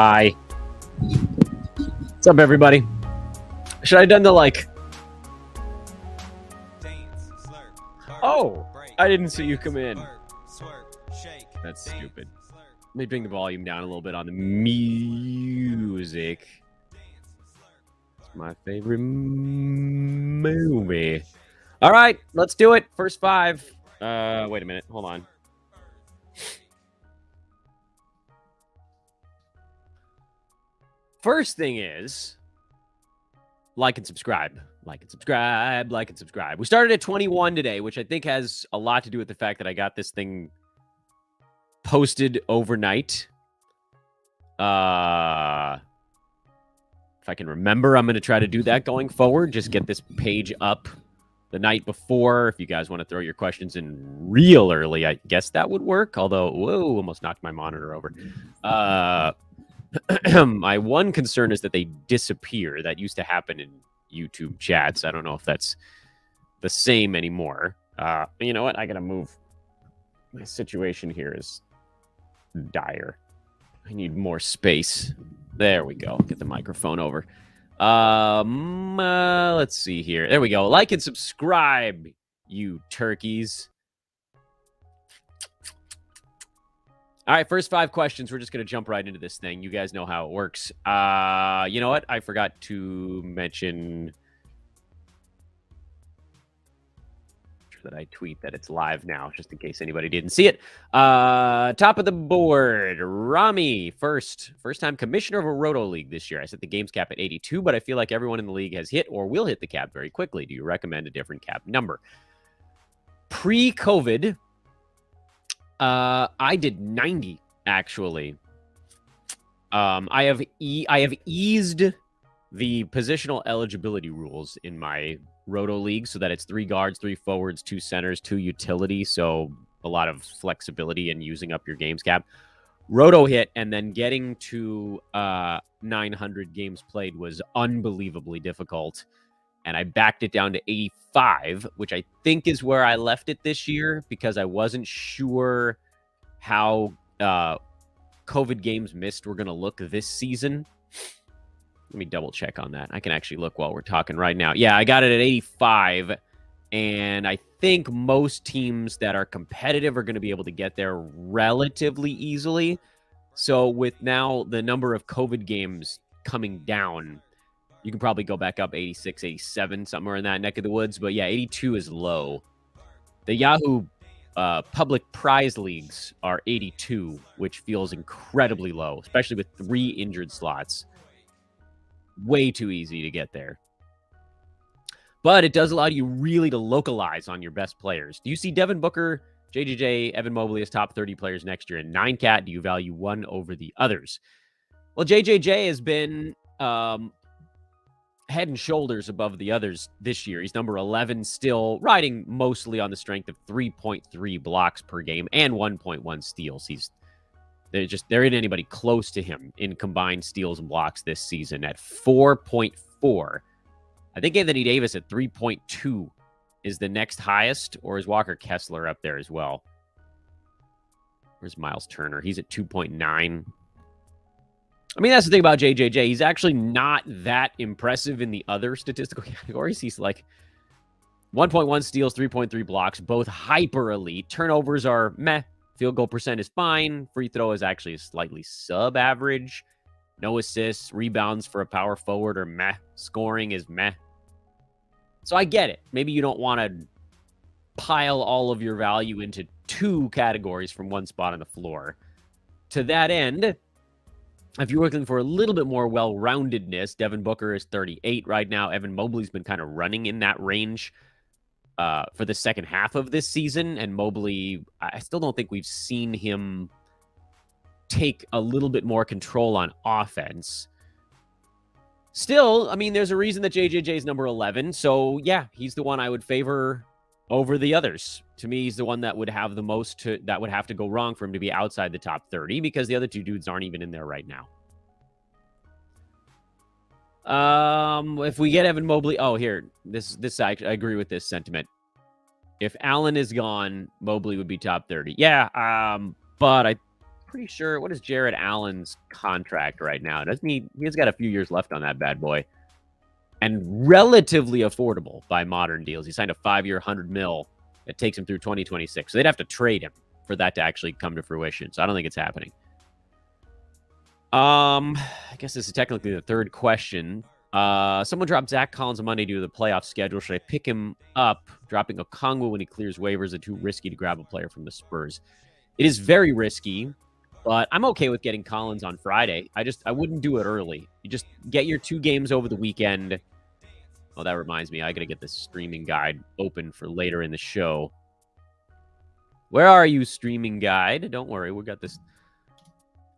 Hi. What's up, everybody? Should I have done the Oh, I didn't see you come in. That's stupid. Let me bring the volume down a little bit on the music. It's my favorite movie. All right, let's do it. First five. Wait a minute. Hold on. First thing is, like and subscribe. Like and subscribe. Like and subscribe. We started at 21 today, which I think has a lot to do with the fact that I got this thing posted overnight. If I can remember, I'm going to try to do that going forward. Just get this page up the night before. If you guys want to throw your questions in real early, I guess that would work. Although, whoa, almost knocked my monitor over. My one concern is that they disappear. That used to happen in YouTube chats. I don't know if that's the same anymore. You know what? I got to move. My situation here is dire. I need more space. There we go. Get the microphone over. Let's see here. There we go. Like and subscribe, you turkeys. All right, first five questions. We're just going to jump right into this thing. You guys know how it works. You know what? I forgot to mention that I tweet that it's live now, just in case anybody didn't see it. Top of the board, Rami, first-time commissioner of a Roto League this year. I set the games cap at 82, but I feel like everyone in the league has hit or will hit the cap very quickly. Do you recommend a different cap number? Pre-COVID, I did 90, actually. I have eased the positional eligibility rules in my Roto League so that it's 3 guards, 3 forwards, 2 centers, 2 utility. So a lot of flexibility in using up your games cap. Roto hit, and then getting to 900 games played was unbelievably difficult. And I backed it down to 85, which I think is where I left it this year because I wasn't sure how COVID games missed were going to look this season. Let me double check on that. I can actually look while we're talking right now. Yeah, I got it at 85, and I think most teams that are competitive are going to be able to get there relatively easily. So with now the number of COVID games coming down, you can probably go back up 86, 87, somewhere in that neck of the woods. But yeah, 82 is low. The Yahoo public prize leagues are 82, which feels incredibly low, especially with 3 injured slots. Way too easy to get there. But it does allow you really to localize on your best players. Do you see Devin Booker, JJJ, Evan Mobley as top 30 players next year? In 9-cat, do you value one over the others? Well, JJJ has been head and shoulders above the others this year. He's number 11 still, riding mostly on the strength of 3.3 blocks per game and 1.1 steals. There ain't anybody close to him in combined steals and blocks this season at 4.4. I think Anthony Davis at 3.2 is the next highest, or is Walker Kessler up there as well? Where's Miles Turner? He's at 2.9. I mean, that's the thing about JJJ. He's actually not that impressive in the other statistical categories. He's like 1.1 steals, 3.3 blocks, both hyper elite. Turnovers are meh. Field goal percent is fine. Free throw is actually slightly sub-average. No assists. Rebounds for a power forward are meh. Scoring is meh. So I get it. Maybe you don't want to pile all of your value into 2 categories from one spot on the floor. To that end, if you're looking for a little bit more well-roundedness, Devin Booker is 38 right now. Evan Mobley's been kind of running in that range for the second half of this season. And Mobley, I still don't think we've seen him take a little bit more control on offense. Still, I mean, there's a reason that JJJ is number 11. So, yeah, he's the one I would favor over the others. To me, he's the one that would have the most that would have to go wrong for him to be outside the top 30 because the other 2 dudes aren't even in there right now. If we get Evan Mobley, here, this I agree with this sentiment. If Allen is gone, Mobley would be top 30. Yeah, but pretty sure. What is Jared Allen's contract right now? Doesn't he? He's got a few years left on that bad boy, and relatively affordable by modern deals. He signed a 5-year, $100 million that takes him through 2026. So they'd have to trade him for that to actually come to fruition. So I don't think it's happening. I guess this is technically the third question. Someone dropped Zach Collins on Monday due to the playoff schedule. Should I pick him up? Dropping Okongwu when he clears waivers is too risky to grab a player from the Spurs. It is very risky, but I'm okay with getting Collins on Friday. I wouldn't do it early. You just get your 2 games over the weekend. Oh, that reminds me. I got to get this streaming guide open for later in the show. Where are you, streaming guide? Don't worry. We got this.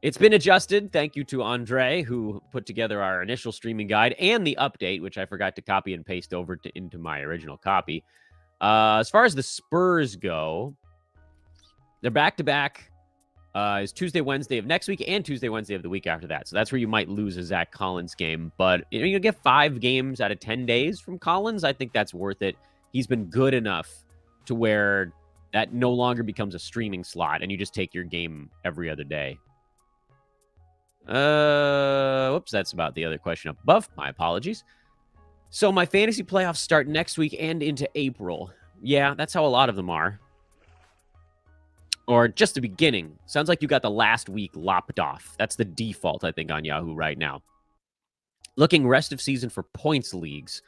It's been adjusted. Thank you to Andre, who put together our initial streaming guide and the update, which I forgot to copy and paste over into my original copy. As far as the Spurs go, they're back-to-back. Is Tuesday, Wednesday of next week and Tuesday, Wednesday of the week after that. So that's where you might lose a Zach Collins game. But you'll get 5 games out of 10 days from Collins. I think that's worth it. He's been good enough to where that no longer becomes a streaming slot, and you just take your game every other day. Whoops, that's about the other question above. My apologies. So my fantasy playoffs start next week and into April. Yeah, that's how a lot of them are. Or just the beginning. Sounds like you got the last week lopped off. That's the default, I think, on Yahoo right now. Looking rest of season for points leagues.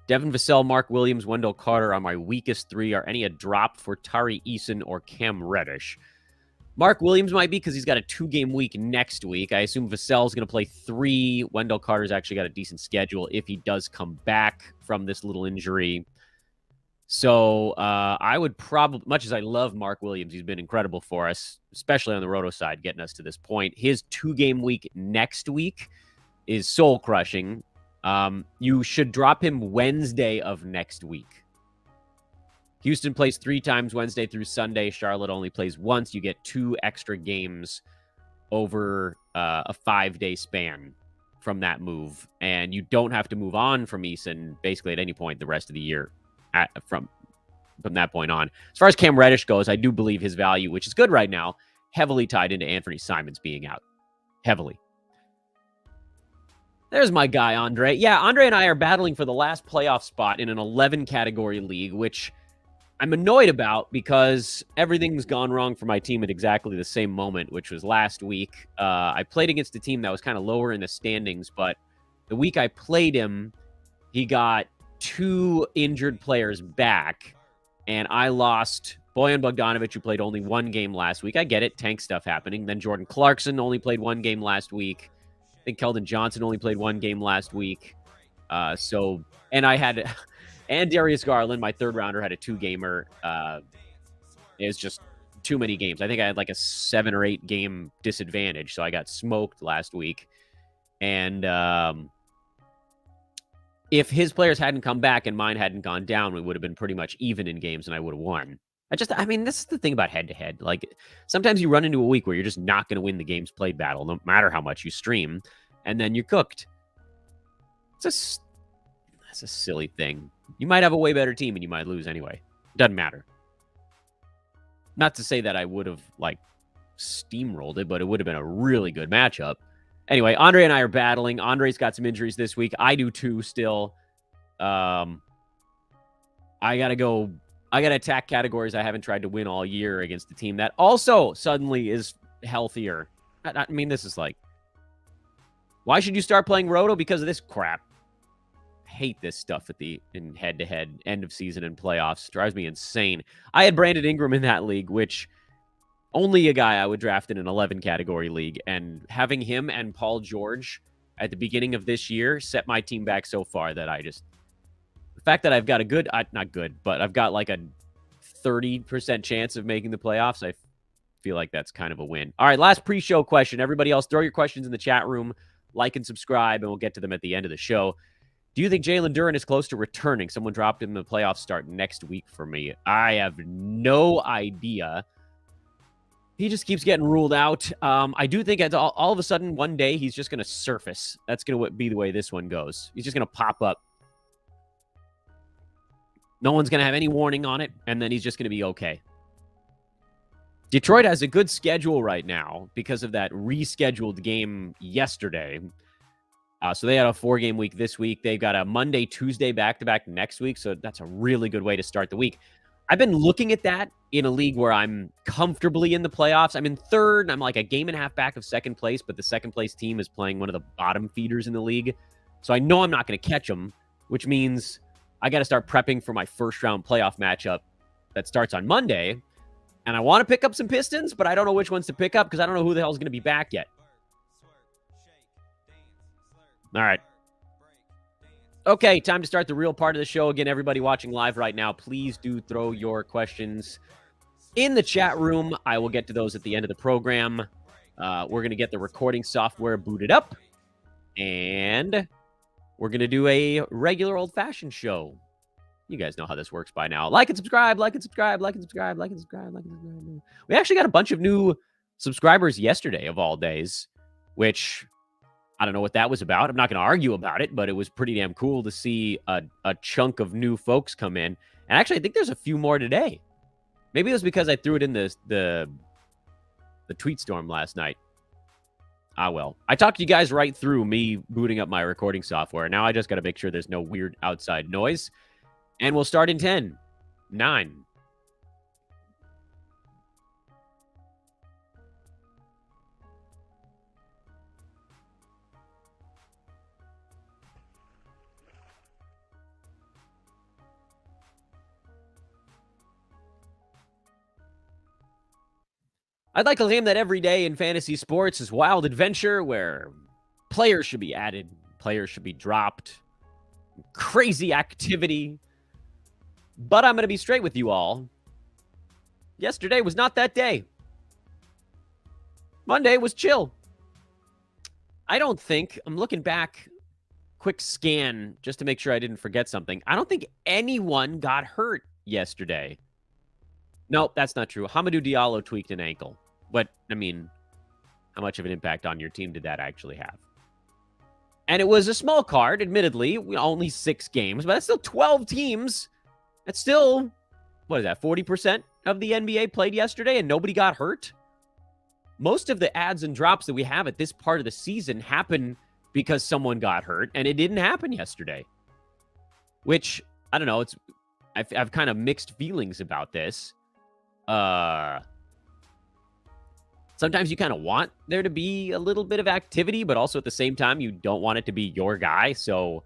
Devin Vassell, Mark Williams, Wendell Carter are my weakest 3. Are any a drop for Tari Eason or Cam Reddish? Mark Williams might be because he's got a 2-game week next week. I assume Vassell's going to play 3. Wendell Carter's actually got a decent schedule if he does come back from this little injury. So I would probably, much as I love Mark Williams, he's been incredible for us, especially on the Roto side, getting us to this point. His 2-game week next week is soul-crushing. You should drop him Wednesday of next week. Houston plays 3 times Wednesday through Sunday. Charlotte only plays once. You get 2 extra games over a 5-day span from that move. And you don't have to move on from Eason basically at any point the rest of the year from that point on. As far as Cam Reddish goes, I do believe his value, which is good right now, heavily tied into Anthony Simons being out. Heavily. There's my guy, Andre. Yeah, Andre and I are battling for the last playoff spot in an 11-category league, which I'm annoyed about because everything's gone wrong for my team at exactly the same moment, which was last week. I played against a team that was kind of lower in the standings, but the week I played him, he got 2 injured players back, and I lost Bojan Bogdanovic, who played only 1 game last week. I get it, tank stuff happening. Then Jordan Clarkson only played 1 game last week. I think Keldon Johnson only played 1 game last week. And I had... And Darius Garland, my 3rd rounder, had a 2-gamer. It was just too many games. I think I had like a 7 or 8 game disadvantage, so I got smoked last week. And if his players hadn't come back and mine hadn't gone down, we would have been pretty much even in games, and I would have won. I mean, this is the thing about head-to-head. Like, sometimes you run into a week where you're just not going to win the games played battle, no matter how much you stream, and then you're cooked. That's a silly thing. You might have a way better team and you might lose anyway. Doesn't matter. Not to say that I would have, like, steamrolled it, but it would have been a really good matchup. Anyway, Andre and I are battling. Andre's got some injuries this week. I do too still. I got to attack categories I haven't tried to win all year against the team that also suddenly is healthier. I mean, this is like, why should you start playing Roto? Because of this crap. Hate this stuff in head-to-head, end of season, and playoffs. Drives me insane. I had Brandon Ingram in that league, which only a guy I would draft in an 11-category league, and having him and Paul George at the beginning of this year set my team back so far that the fact that I've got a good, not good, but I've got like a 30% chance of making the playoffs, I feel like that's kind of a win. All right, last pre-show question. Everybody else, throw your questions in the chat room, like and subscribe, and we'll get to them at the end of the show. Do you think Jalen Duren is close to returning? Someone dropped him in the playoffs start next week for me. I have no idea. He just keeps getting ruled out. I do think all of a sudden one day he's just going to surface. That's going to be the way this one goes. He's just going to pop up. No one's going to have any warning on it, and then he's just going to be okay. Detroit has a good schedule right now because of that rescheduled game yesterday. So they had a 4-game week this week. They've got a Monday, Tuesday back-to-back next week. So that's a really good way to start the week. I've been looking at that in a league where I'm comfortably in the playoffs. I'm in third. I'm like a game and a half back of second place, but the second place team is playing one of the bottom feeders in the league. So I know I'm not going to catch them, which means I got to start prepping for my first round playoff matchup that starts on Monday. And I want to pick up some Pistons, but I don't know which ones to pick up because I don't know who the hell is going to be back yet. All right. Okay, time to start the real part of the show. Again, everybody watching live right now, please do throw your questions in the chat room. I will get to those at the end of the program. We're going to get the recording software booted up, and we're going to do a regular old-fashioned show. You guys know how this works by now. Like and subscribe, like and subscribe, like and subscribe, like and subscribe, like and subscribe. We actually got a bunch of new subscribers yesterday of all days, which I don't know what that was about. I'm not going to argue about it, but it was pretty damn cool to see a chunk of new folks come in. And actually, I think there's a few more today. Maybe it was because I threw it in the tweet storm last night. Ah, well. I talked you guys right through me booting up my recording software. Now I just got to make sure there's no weird outside noise. And we'll start in 10, 9. I'd like to claim that every day in fantasy sports is wild adventure where players should be added, players should be dropped, crazy activity. But I'm going to be straight with you all. Yesterday was not that day. Monday was chill. I don't think, I'm looking back, quick scan just to make sure I didn't forget something. I don't think anyone got hurt yesterday. Nope, that's not true. Hamidou Diallo tweaked an ankle. But, I mean, how much of an impact on your team did that actually have? And it was a small card, admittedly. Only 6 games, but that's still 12 teams. That's still, what is that, 40% of the NBA played yesterday and nobody got hurt? Most of the adds and drops that we have at this part of the season happen because someone got hurt, and it didn't happen yesterday. Which, I don't know, I've kind of mixed feelings about this. Sometimes you kind of want there to be a little bit of activity, but also at the same time, you don't want it to be your guy. So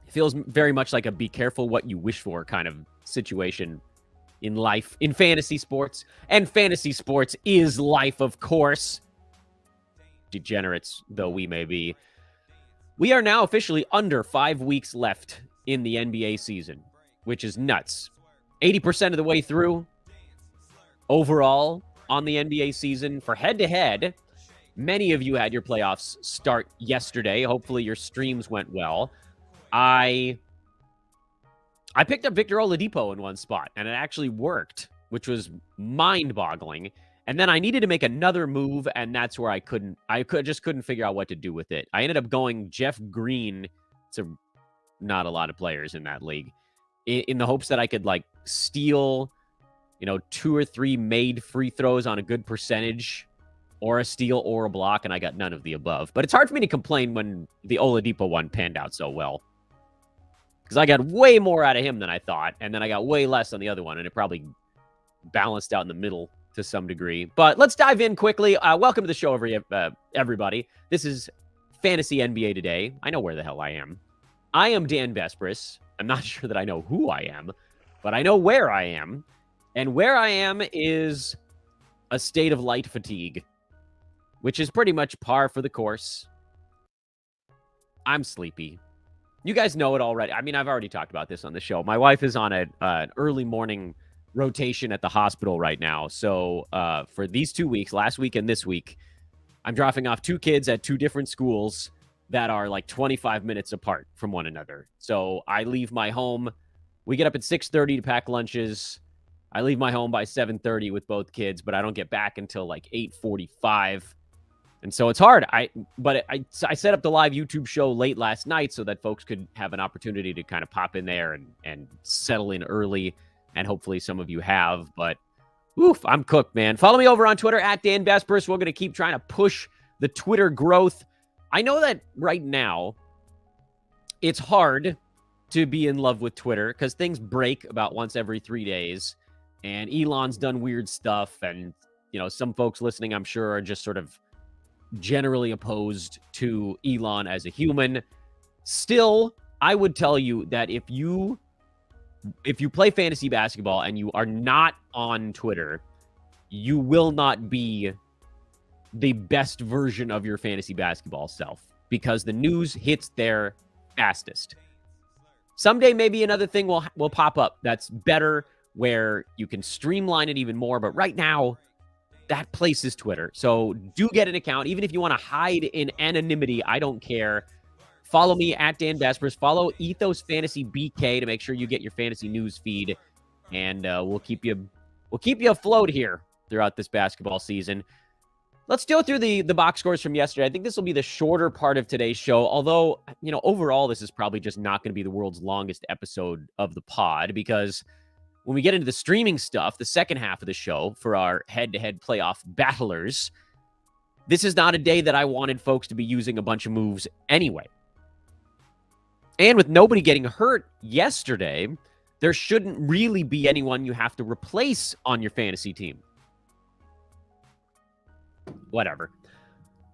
it feels very much like a be careful what you wish for kind of situation in life, in fantasy sports. And fantasy sports is life, of course. Degenerates though we may be. We are now officially under 5 weeks left in the NBA season, which is nuts. 80% of the way through. Overall, on the NBA season, for head-to-head, many of you had your playoffs start yesterday. Hopefully your streams went well. I picked up Victor Oladipo in one spot, and it actually worked, which was mind-boggling. And then I needed to make another move, and that's where I just couldn't figure out what to do with it. I ended up going Jeff Green to not a lot of players in that league, in the hopes that I could, like, steal, 2 or 3 made free throws on a good percentage, or a steal or a block, and I got none of the above. But it's hard for me to complain when the Oladipo one panned out so well, because I got way more out of him than I thought, and then I got way less on the other one, and it probably balanced out in the middle to some degree. But let's dive in quickly. Welcome to the show, everybody. This is Fantasy NBA Today. I know where the hell I am. I am Dan Vespris. I'm not sure that I know who I am, but I know where I am. And where I am is a state of light fatigue, which is pretty much par for the course. I'm sleepy. You guys know it already. I mean, I've already talked about this on the show. My wife is on an early morning rotation at the hospital right now. So for these 2 weeks, last week and this week, I'm dropping off 2 kids at 2 different schools that are like 25 minutes apart from one another. So I leave my home. We get up at 6:30 to pack lunches. I leave my home by 7:30 with both kids, but I don't get back until like 8:45. And so it's hard. I set up the live YouTube show late last night so that folks could have an opportunity to kind of pop in there and settle in early. And hopefully some of you have. But Oof, I'm cooked, man. Follow me over on Twitter at Dan Vespers. We're going to keep trying to push the Twitter growth. I know that right now it's hard to be in love with Twitter because things break about once every 3 days, and Elon's done weird stuff, and some folks listening, I'm sure, are just sort of generally opposed to Elon as a human. Still, I would tell you that if you play fantasy basketball and you are not on Twitter, you will not be the best version of your fantasy basketball self because the news hits there fastest. Someday, maybe another thing will pop up that's better where you can streamline it even more. But right now, that place is Twitter. So do get an account. Even if you want to hide in anonymity, I don't care. Follow me at Dan Vespers. Follow Ethos Fantasy BK to make sure you get your fantasy news feed. And we'll keep you afloat here throughout this basketball season. Let's go through the box scores from yesterday. I think this will be the shorter part of today's show. Although, overall, this is probably just not going to be the world's longest episode of the pod because when we get into the streaming stuff, the second half of the show for our head-to-head playoff battlers, this is not a day that I wanted folks to be using a bunch of moves anyway. And with nobody getting hurt yesterday, there shouldn't really be anyone you have to replace on your fantasy team. Whatever.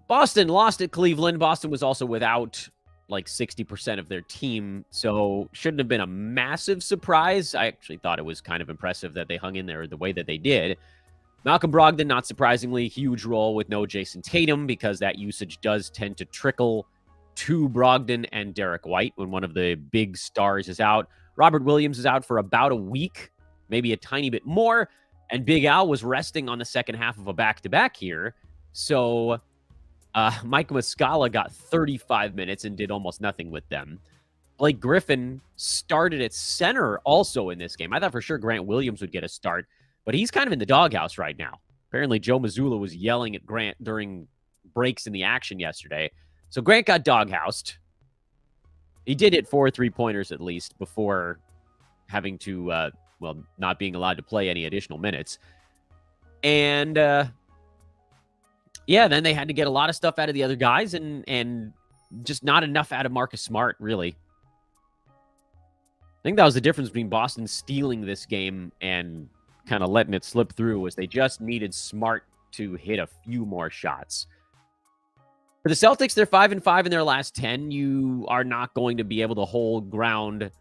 Boston lost at Cleveland. Boston was also without like 60% of their team, so shouldn't have been a massive surprise. I actually thought it was kind of impressive that they hung in there the way that they did. Malcolm Brogdon, not surprisingly, huge role with no Jason Tatum because that usage does tend to trickle to Brogdon and Derek White when one of the big stars is out. Robert Williams is out for about a week, maybe a tiny bit more, and Big Al was resting on the second half of a back-to-back here. So Mike Muscala got 35 minutes and did almost nothing with them. Blake Griffin started at center also in this game. I thought for sure Grant Williams would get a start, but he's kind of in the doghouse right now. Apparently Joe Mazzulla was yelling at Grant during breaks in the action yesterday. So Grant got doghoused. He did hit 4 3-pointers at least before having to, not being allowed to play any additional minutes. And, then they had to get a lot of stuff out of the other guys and just not enough out of Marcus Smart, really. I think that was the difference between Boston stealing this game and kind of letting it slip through was they just needed Smart to hit a few more shots. For the Celtics, they're 5-5 in their last 10. You are not going to be able to hold ground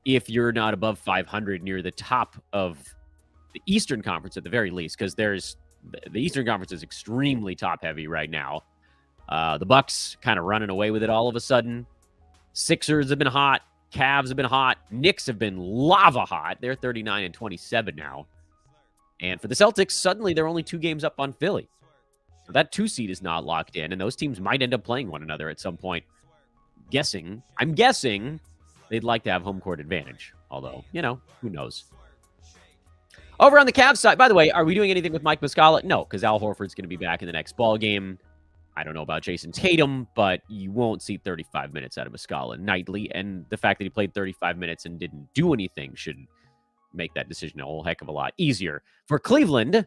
if you're not above 500 near the top of the Eastern Conference at the very least, because the Eastern Conference is extremely top-heavy right now. The Bucks kind of running away with it all of a sudden. Sixers have been hot. Cavs have been hot. Knicks have been lava hot. They're 39-27 now. And for the Celtics, suddenly they're only 2 games up on Philly. So that 2 seed is not locked in, and those teams might end up playing one another at some point. I'm guessing they'd like to have home court advantage. Although, who knows? Over on the Cavs side, by the way, are we doing anything with Mike Muscala? No, because Al Horford's going to be back in the next ball game. I don't know about Jason Tatum, but you won't see 35 minutes out of Muscala nightly. And the fact that he played 35 minutes and didn't do anything should make that decision a whole heck of a lot easier. For Cleveland,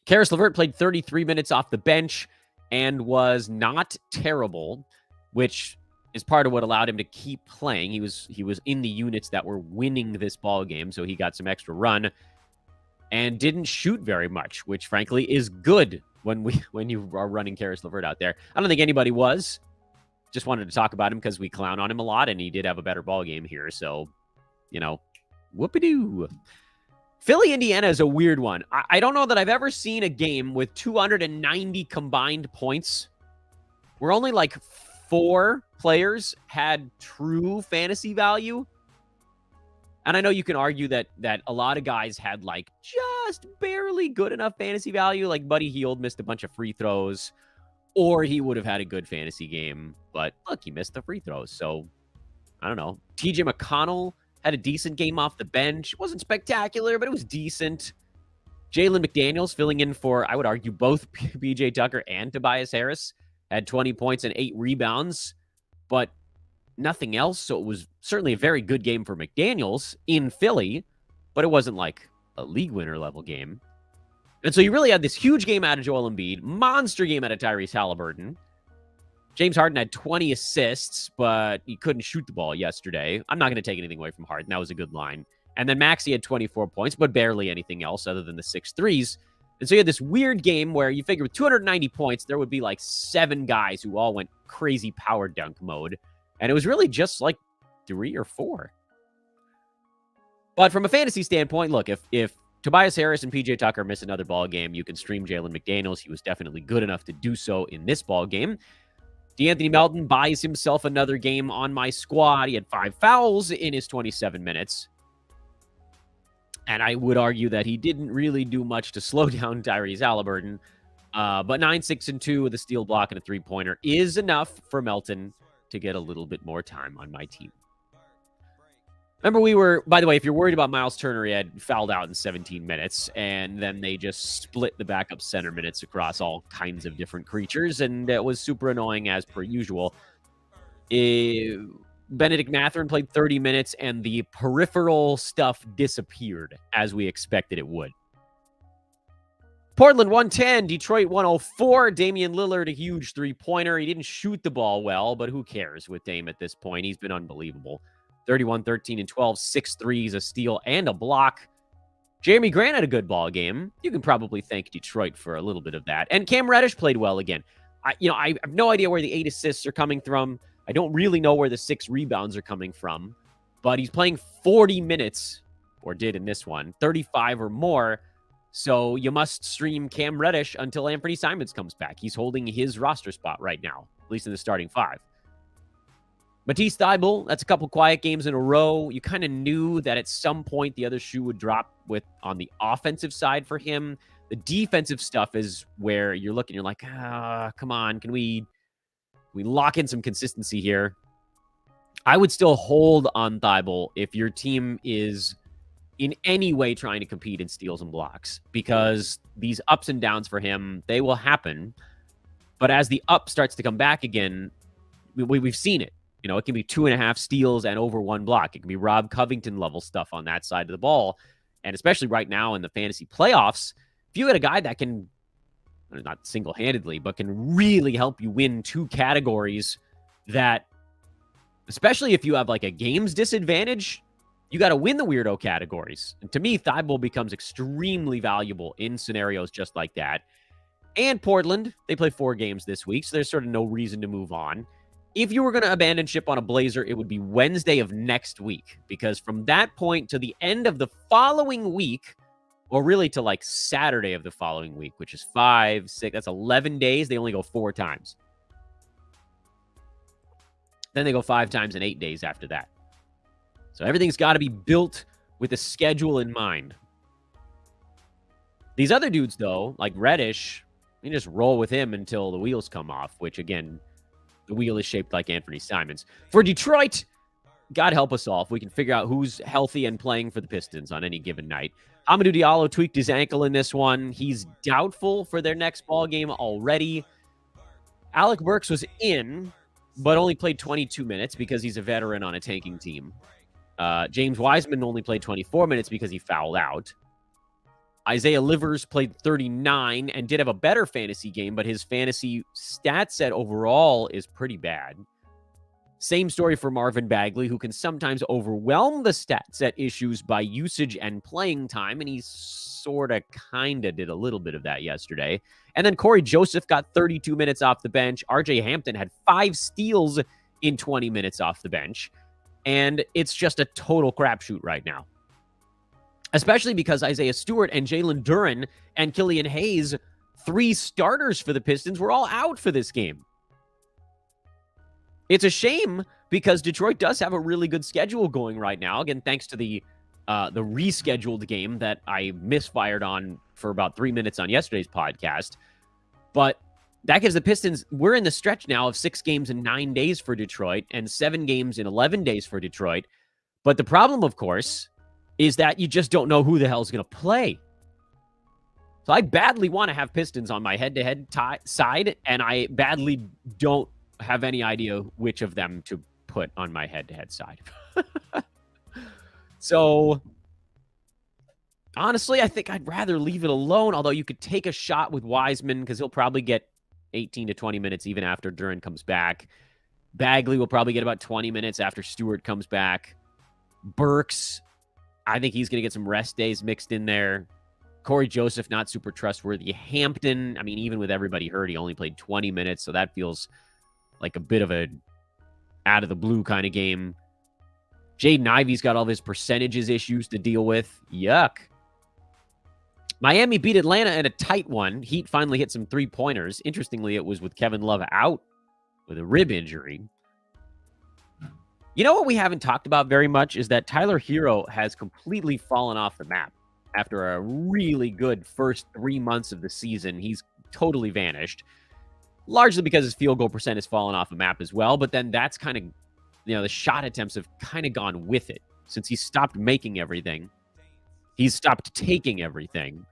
Karis LeVert played 33 minutes off the bench and was not terrible, which is part of what allowed him to keep playing. He was in the units that were winning this ball game, so he got some extra run and didn't shoot very much, which frankly is good when you are running Karis LeVert out there. I don't think anybody was. Just wanted to talk about him because we clown on him a lot, and he did have a better ball game here. So, whoopee-doo. Philly, Indiana is a weird one. I don't know that I've ever seen a game with 290 combined points where only like 4 players had true fantasy value. And I know you can argue that a lot of guys had like just barely good enough fantasy value. Like Buddy Hield missed a bunch of free throws, or he would have had a good fantasy game. But look, he missed the free throws. So I don't know. TJ McConnell had a decent game off the bench. It wasn't spectacular, but it was decent. Jalen McDaniels filling in for, I would argue, both PJ Tucker and Tobias Harris had 20 points and 8 rebounds, but nothing else. So it was certainly a very good game for McDaniels in Philly, but it wasn't like a league winner level game. And so you really had this huge game out of Joel Embiid, monster game out of Tyrese Halliburton. James Harden had 20 assists, but he couldn't shoot the ball yesterday. I'm not going to take anything away from Harden. That was a good line. And then Maxey had 24 points, but barely anything else other than the 6 threes. And so you had this weird game where you figure with 290 points, there would be like 7 guys who all went crazy power dunk mode. And it was really just like 3 or 4. But from a fantasy standpoint, look, if Tobias Harris and PJ Tucker miss another ball game, you can stream Jalen McDaniels. He was definitely good enough to do so in this ball game. DeAnthony Melton buys himself another game on my squad. He had 5 fouls in his 27 minutes. And I would argue that he didn't really do much to slow down Tyrese Halliburton. But 9, 6, and 2 with a steal block and a 3-pointer is enough for Melton to get a little bit more time on my team. Remember, by the way, if you're worried about Miles Turner, he had fouled out in 17 minutes, and then they just split the backup center minutes across all kinds of different creatures, and it was super annoying as per usual. Benedict Mathurin played 30 minutes, and the peripheral stuff disappeared, as we expected it would. Portland 110, Detroit 104. Damian Lillard, a huge 3-pointer. He didn't shoot the ball well, but who cares with Dame at this point? He's been unbelievable. 31, 13, and 12, 6 threes, a steal, and a block. Jeremy Grant had a good ball game. You can probably thank Detroit for a little bit of that. And Cam Reddish played well again. I have no idea where the 8 assists are coming from. I don't really know where the 6 rebounds are coming from. But he's playing 40 minutes, or did in this one, 35 or more. So you must stream Cam Reddish until Anthony Simons comes back. He's holding his roster spot right now, at least in the starting 5. Matisse Thybulle, that's a couple quiet games in a row. You kind of knew that at some point the other shoe would drop on the offensive side for him. The defensive stuff is where you're looking, you're like, come on, can we lock in some consistency here? I would still hold on Thybulle if your team is in any way trying to compete in steals and blocks, because these ups and downs for him, they will happen. But as the up starts to come back again, we've seen it. You know, it can be 2.5 steals and over 1 block. It can be Rob Covington level stuff on that side of the ball. And especially right now in the fantasy playoffs, if you had a guy that can, not single-handedly, but can really help you win 2 categories that, especially if you have like a games disadvantage, you got to win the weirdo categories. And to me, Thybulle becomes extremely valuable in scenarios just like that. And Portland, they play 4 games this week, so there's sort of no reason to move on. If you were going to abandon ship on a Blazer, it would be Wednesday of next week, because from that point to the end of the following week, or really to like Saturday of the following week, which is 5, 6, that's 11 days. They only go 4 times. Then they go 5 times in 8 days after that. So everything's got to be built with a schedule in mind. These other dudes, though, like Reddish, you just roll with him until the wheels come off, which again, the wheel is shaped like Anthony Simons. For Detroit, God help us all if we can figure out who's healthy and playing for the Pistons on any given night. Amadou Diallo tweaked his ankle in this one. He's doubtful for their next ball game already. Alec Burks was in, but only played 22 minutes because he's a veteran on a tanking team. James Wiseman only played 24 minutes because he fouled out. Isaiah Livers played 39 and did have a better fantasy game, but his fantasy stat set overall is pretty bad. Same story for Marvin Bagley, who can sometimes overwhelm the stat set issues by usage and playing time, and he sort of kind of did a little bit of that yesterday. And then Corey Joseph got 32 minutes off the bench. RJ Hampton had 5 steals in 20 minutes off the bench, and it's just a total crapshoot right now. Especially because Isaiah Stewart and Jalen Duren and Killian Hayes, 3 starters for the Pistons, were all out for this game. It's a shame because Detroit does have a really good schedule going right now. Again, thanks to the rescheduled game that I misfired on for about 3 minutes on yesterday's podcast. But that gives the Pistons, we're in the stretch now of 6 games in 9 days for Detroit and 7 games in 11 days for Detroit. But the problem, of course, is that you just don't know who the hell is going to play. So I badly want to have Pistons on my head-to-head side, and I badly don't have any idea which of them to put on my head-to-head side. So Honestly, I think I'd rather leave it alone, although you could take a shot with Wiseman because he'll probably get 18 to 20 minutes even after Duren comes back. Bagley will probably get about 20 minutes after Stewart comes back. Burks, I think he's going to get some rest days mixed in there. Corey Joseph, not super trustworthy. Hampton, I mean, even with everybody hurt, he only played 20 minutes, so that feels like a bit of a out of the blue kind of game. Jaden Ivey's got all of his percentages issues to deal with. Yuck. Miami beat Atlanta in a tight one. Heat finally hit some three-pointers. Interestingly, it was with Kevin Love out with a rib injury. You know what we haven't talked about very much is that Tyler Hero has completely fallen off the map. After a really good first 3 months of the season, he's totally vanished. Largely because his field goal percent has fallen off the map as well. But then that's kind of, the shot attempts have kind of gone with it. Since he stopped making everything, he's stopped taking everything.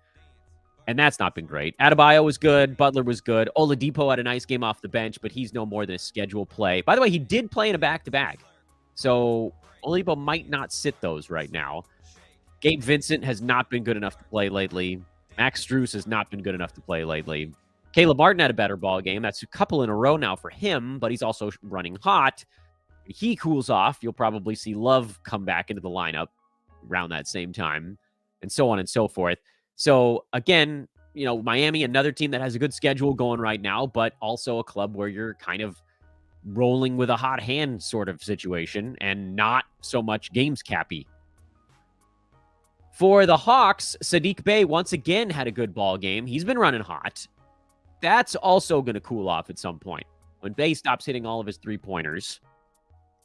And that's not been great. Adebayo was good. Butler was good. Oladipo had a nice game off the bench, but he's no more than a scheduled play. By the way, he did play in a back-to-back. So Oladipo might not sit those right now. Gabe Vincent has not been good enough to play lately. Max Strus has not been good enough to play lately. Caleb Martin had a better ball game. That's a couple in a row now for him, but he's also running hot. When he cools off, you'll probably see Love come back into the lineup around that same time, and so on and so forth. So, again, Miami, another team that has a good schedule going right now, but also a club where you're kind of rolling with a hot hand sort of situation and not so much games cappy. For the Hawks, Saddiq Bey once again had a good ball game. He's been running hot. That's also going to cool off at some point. When Bey stops hitting all of his three-pointers,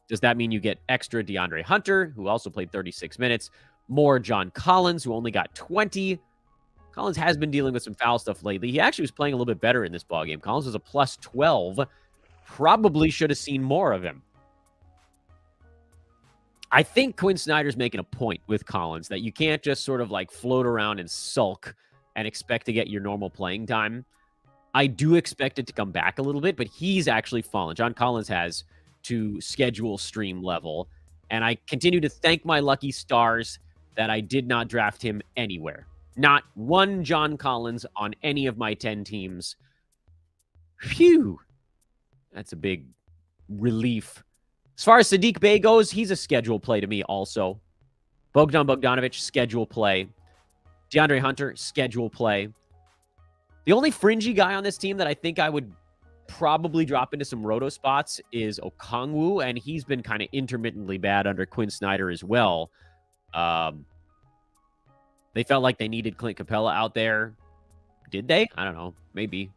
does that mean you get extra DeAndre Hunter, who also played 36 minutes, more John Collins, who only got 20? Collins has been dealing with some foul stuff lately. He actually was playing a little bit better in this ballgame. Collins was a plus 12. Probably should have seen more of him. I think Quinn Snyder's making a point with Collins that you can't just sort of like float around and sulk and expect to get your normal playing time. I do expect it to come back a little bit, but he's actually fallen. John Collins has to schedule stream level. And I continue to thank my lucky stars that I did not draft him anywhere. Not one John Collins on any of my 10 teams. Phew. That's a big relief. As far as Saddiq Bey goes, he's a schedule play to me also. Bogdan Bogdanovic, schedule play. DeAndre Hunter, schedule play. The only fringy guy on this team that I think I would probably drop into some roto spots is Okongwu, and he's been kind of intermittently bad under Quinn Snyder as well. They felt like they needed Clint Capella out there. Did they? I don't know. Maybe.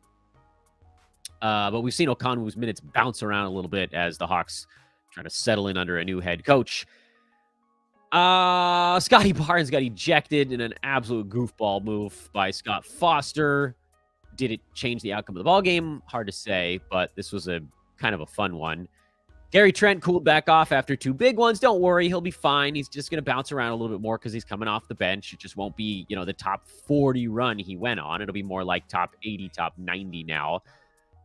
But we've seen Okongwu's minutes bounce around a little bit as the Hawks trying to settle in under a new head coach. Scotty Barnes got ejected in an absolute goofball move by Scott Foster. Did it change the outcome of the ballgame? Hard to say, but this was a kind of a fun one. Gary Trent cooled back off after two big ones. Don't worry, he'll be fine. He's just going to bounce around a little bit more because he's coming off the bench. It just won't be, the top 40 run he went on. It'll be more like top 80, top 90 now.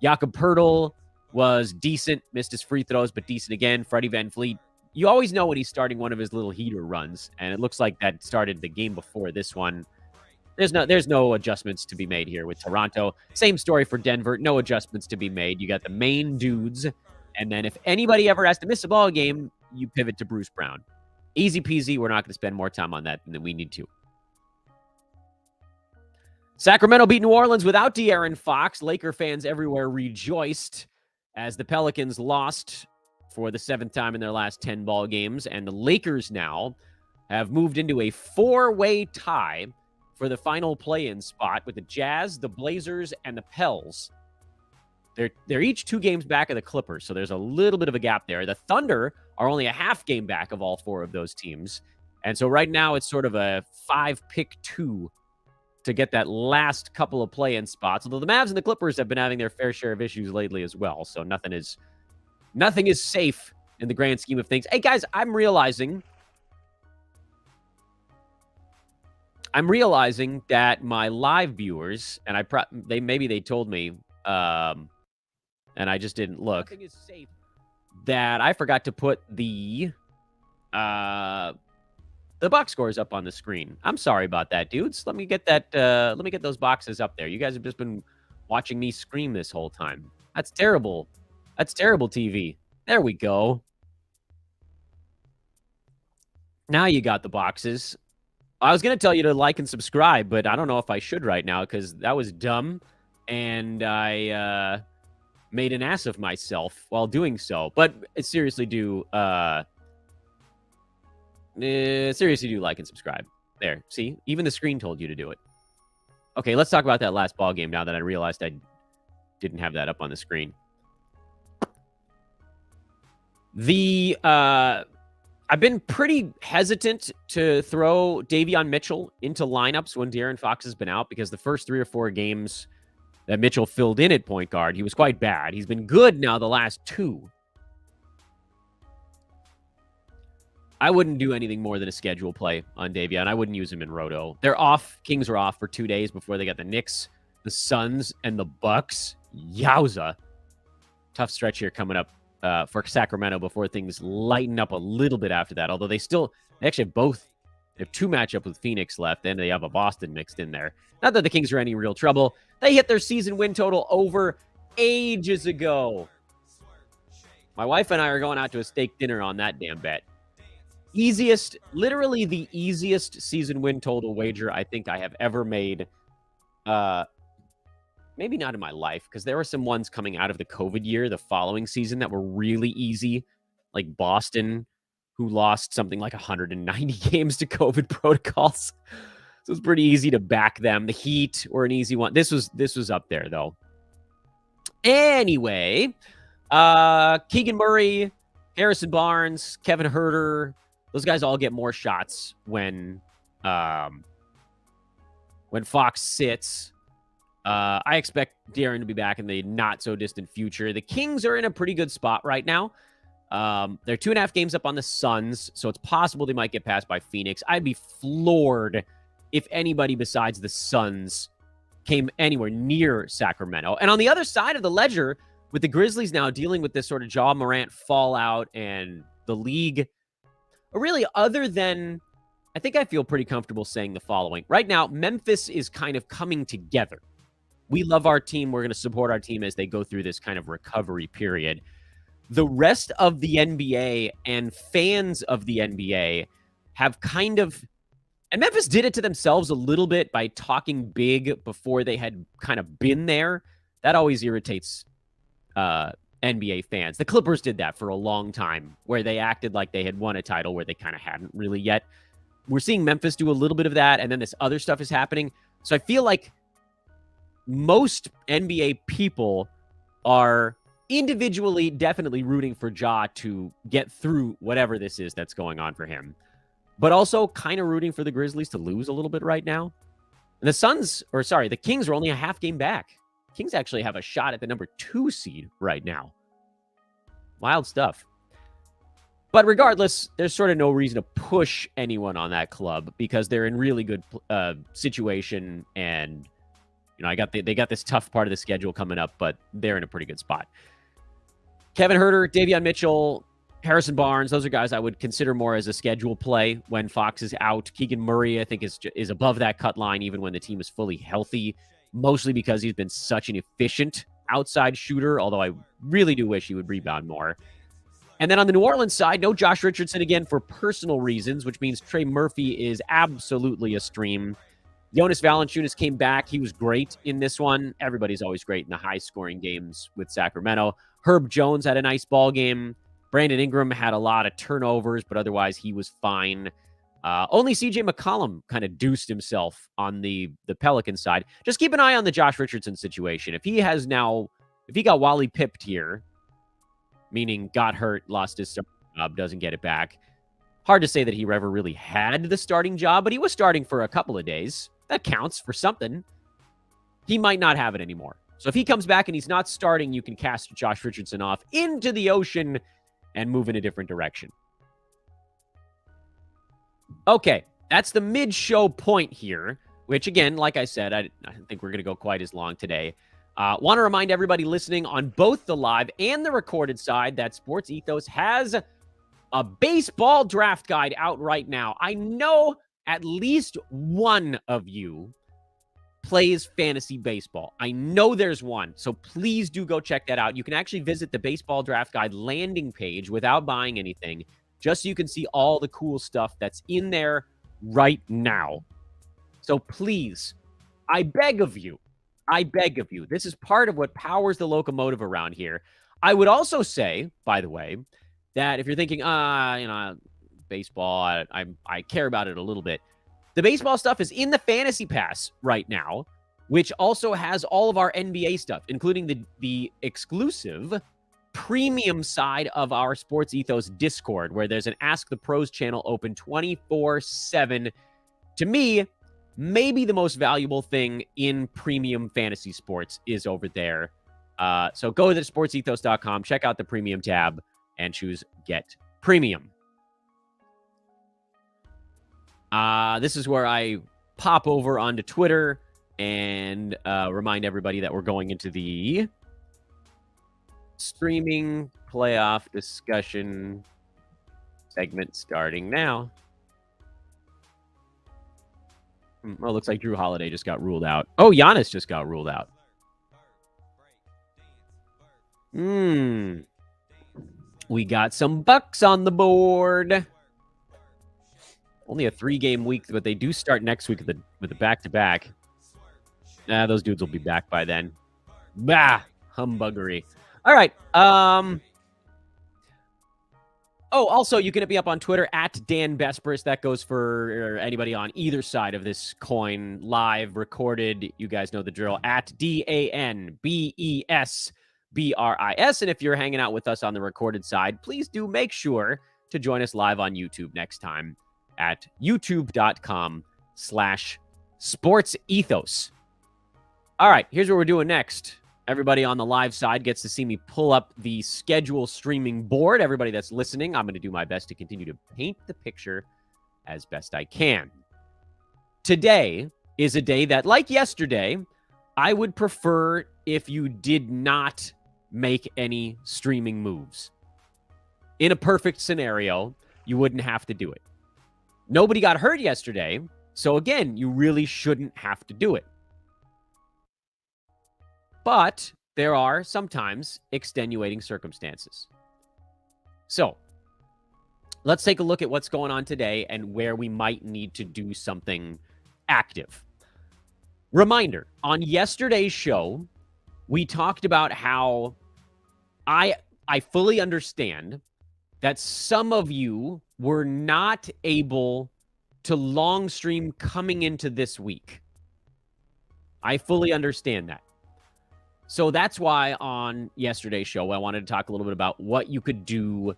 Jakob Poeltl was decent, missed his free throws, but decent again. Freddie VanVleet, you always know when he's starting one of his little heater runs, and it looks like that started the game before this one. There's no adjustments to be made here with Toronto. Same story for Denver. No adjustments to be made. You got the main dudes, and then if anybody ever has to miss a ball game, you pivot to Bruce Brown. Easy peasy. We're not going to spend more time on that than we need to. Sacramento beat New Orleans without De'Aaron Fox. Laker fans everywhere rejoiced as the Pelicans lost for the 7th time in their last 10 ball games, and the Lakers now have moved into a 4-way tie for the final play-in spot with the Jazz, the Blazers, and the Pels. They're each 2 games back of the Clippers, so there's a little bit of a gap there. The Thunder are only a half game back of all 4 of those teams, and so right now it's sort of a 5-pick-2 to get that last couple of play-in spots, although the Mavs and the Clippers have been having their fair share of issues lately as well, so nothing is safe in the grand scheme of things. Hey, guys, I'm realizing that my live viewers, and they told me, and I just didn't look, that I forgot to put the the box score is up on the screen. I'm sorry about that, dudes. Let me get that. Let me get those boxes up there. You guys have just been watching me scream this whole time. That's terrible. That's terrible TV. There we go. Now you got the boxes. I was going to tell you to like and subscribe, but I don't know if I should right now because that was dumb. And I made an ass of myself while doing so. But seriously do like and subscribe. There. See? Even the screen told you to do it. Okay, let's talk about that last ball game now that I realized I didn't have that up on the screen. I've been pretty hesitant to throw Davion Mitchell into lineups when De'Aaron Fox has been out because the first 3 or 4 games that Mitchell filled in at point guard, he was quite bad. He's been good now the last 2. I wouldn't do anything more than a schedule play on Davion. I wouldn't use him in Roto. They're off. Kings are off for 2 days before they got the Knicks, the Suns, and the Bucks. Yowza. Tough stretch here coming up for Sacramento before things lighten up a little bit after that. Although they actually have 2 matchups with Phoenix left, and they have a Boston mixed in there. Not that the Kings are any real trouble. They hit their season win total over ages ago. My wife and I are going out to a steak dinner on that damn bet. Literally the easiest season win total wager I think I have ever made. Maybe not in my life, because there were some ones coming out of the COVID year, the following season, that were really easy. Like Boston, who lost something like 190 games to COVID protocols. So it's pretty easy to back them. The Heat were an easy one. This was up there, though. Anyway, Keegan Murray, Harrison Barnes, Kevin Huerter, those guys all get more shots when Fox sits. I expect De'Aaron to be back in the not-so-distant future. The Kings are in a pretty good spot right now. They're 2.5 games up on the Suns, so it's possible they might get passed by Phoenix. I'd be floored if anybody besides the Suns came anywhere near Sacramento. And on the other side of the ledger, with the Grizzlies now dealing with this sort of Ja Morant fallout and the league, really other than, I think I feel pretty comfortable saying the following. Right now, Memphis is kind of coming together. We love our team. We're going to support our team as they go through this kind of recovery period. The rest of the NBA and fans of the NBA have kind of, and Memphis did it to themselves a little bit by talking big before they had kind of been there. That always irritates NBA fans. The Clippers did that for a long time, where they acted like they had won a title where they kind of hadn't really yet. We're seeing Memphis do a little bit of that, and then this other stuff is happening. So I feel like most NBA people are individually definitely rooting for Ja to get through whatever this is that's going on for him, but also kind of rooting for the Grizzlies to lose a little bit right now. And the Kings are only a half game back. Kings actually have a shot at the number 2 seed right now. Wild stuff. But regardless, there's sort of no reason to push anyone on that club because they're in really good situation. And, you know, they got this tough part of the schedule coming up, but they're in a pretty good spot. Kevin Huerter, Davion Mitchell, Harrison Barnes, those are guys I would consider more as a schedule play when Fox is out. Keegan Murray, I think, is above that cut line even when the team is fully healthy, mostly because he's been such an efficient outside shooter, although I really do wish he would rebound more. And then on the New Orleans side, no Josh Richardson again for personal reasons, which means Trey Murphy is absolutely a stream. Jonas Valanciunas came back. He was great in this one. Everybody's always great in the high-scoring games with Sacramento. Herb Jones had a nice ball game. Brandon Ingram had a lot of turnovers, but otherwise he was fine. Only CJ McCollum kind of deuced himself on the Pelican side. Just keep an eye on the Josh Richardson situation. If he got Wally pipped here, meaning got hurt, lost his starting job, doesn't get it back. Hard to say that he ever really had the starting job, but he was starting for a couple of days. That counts for something. He might not have it anymore. So if he comes back and he's not starting, you can cast Josh Richardson off into the ocean and move in a different direction. Okay, that's the mid-show point here, which again, like I said, I don't think we're going to go quite as long today. Want to remind everybody listening on both the live and the recorded side that Sports Ethos has a baseball draft guide out right now. I know at least one of you plays fantasy baseball. I know there's one. So please do go check that out. You can actually visit the baseball draft guide landing page without buying anything, just so you can see all the cool stuff that's in there right now. So please, I beg of you, this is part of what powers the locomotive around here. I would also say, by the way, that if you're thinking, baseball, I care about it a little bit. The baseball stuff is in the Fantasy Pass right now, which also has all of our NBA stuff, including the exclusive premium side of our Sports Ethos Discord, where there's an Ask the Pros channel open 24/7. To me, maybe the most valuable thing in premium fantasy sports is over there. So go to sportsethos.com, check out the premium tab, and choose Get Premium. This is where I pop over onto Twitter and remind everybody that we're going into the streaming playoff discussion segment starting now. Well, it looks like Drew Holiday just got ruled out. Oh, Giannis just got ruled out. We got some Bucks on the board. Only a 3-game week, but they do start next week with a back-to-back. Those dudes will be back by then. Bah, humbuggery. All right. Also, you can hit me up on Twitter at Dan Besbris. That goes for anybody on either side of this coin, live, recorded. You guys know the drill. At DANBESBRIS. And if you're hanging out with us on the recorded side, please do make sure to join us live on YouTube next time at youtube.com/sportsethos. All right, here's what we're doing next. Everybody on the live side gets to see me pull up the schedule streaming board. Everybody that's listening, I'm going to do my best to continue to paint the picture as best I can. Today is a day that, like yesterday, I would prefer if you did not make any streaming moves. In a perfect scenario, you wouldn't have to do it. Nobody got hurt yesterday, so again, you really shouldn't have to do it. But there are sometimes extenuating circumstances. So let's take a look at what's going on today and where we might need to do something active. Reminder, on yesterday's show, we talked about how I fully understand that some of you were not able to long stream coming into this week. I fully understand that. So that's why on yesterday's show, I wanted to talk a little bit about what you could do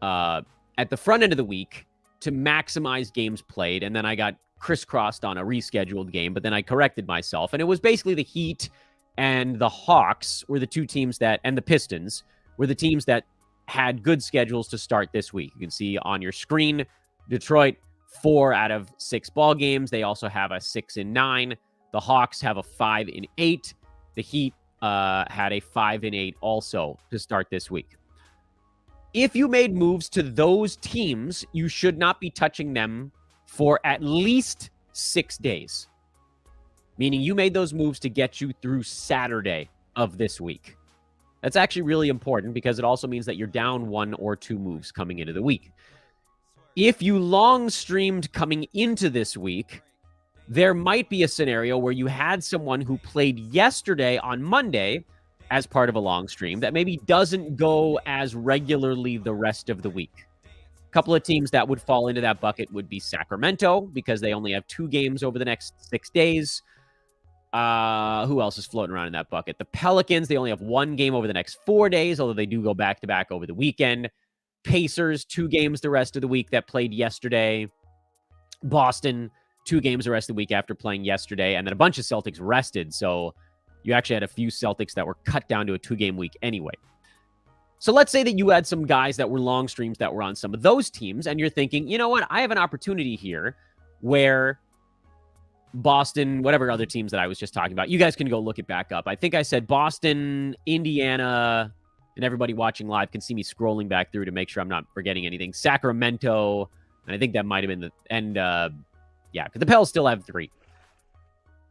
at the front end of the week to maximize games played. And then I got crisscrossed on a rescheduled game, but then I corrected myself. And it was basically the Heat and the Hawks were the two teams that, and the Pistons were the teams that had good schedules to start this week. You can see on your screen, Detroit, 4 out of 6 ball games. They also have a 6-9. The Hawks have a 5-8. The Heat had a 5-8 also to start this week. If you made moves to those teams, you should not be touching them for at least 6 days. Meaning you made those moves to get you through Saturday of this week. That's actually really important because it also means that you're down 1 or 2 moves coming into the week. If you long streamed coming into this week, there might be a scenario where you had someone who played yesterday on Monday as part of a long stream that maybe doesn't go as regularly the rest of the week. A couple of teams that would fall into that bucket would be Sacramento because they only have 2 games over the next 6 days. Who else is floating around in that bucket? The Pelicans, they only have 1 game over the next 4 days, although they do go back-to-back over the weekend. Pacers, 2 games the rest of the week that played yesterday. Boston, 2 games the rest of the week after playing yesterday, and then a bunch of Celtics rested, so you actually had a few Celtics that were cut down to a 2-game week anyway. So let's say that you had some guys that were long streams that were on some of those teams, and you're thinking, you know what, I have an opportunity here where Boston, whatever other teams that I was just talking about, you guys can go look it back up. I think I said Boston, Indiana, And everybody watching live can see me scrolling back through to make sure I'm not forgetting anything. Sacramento, and I think that might have been because the Pels still have 3.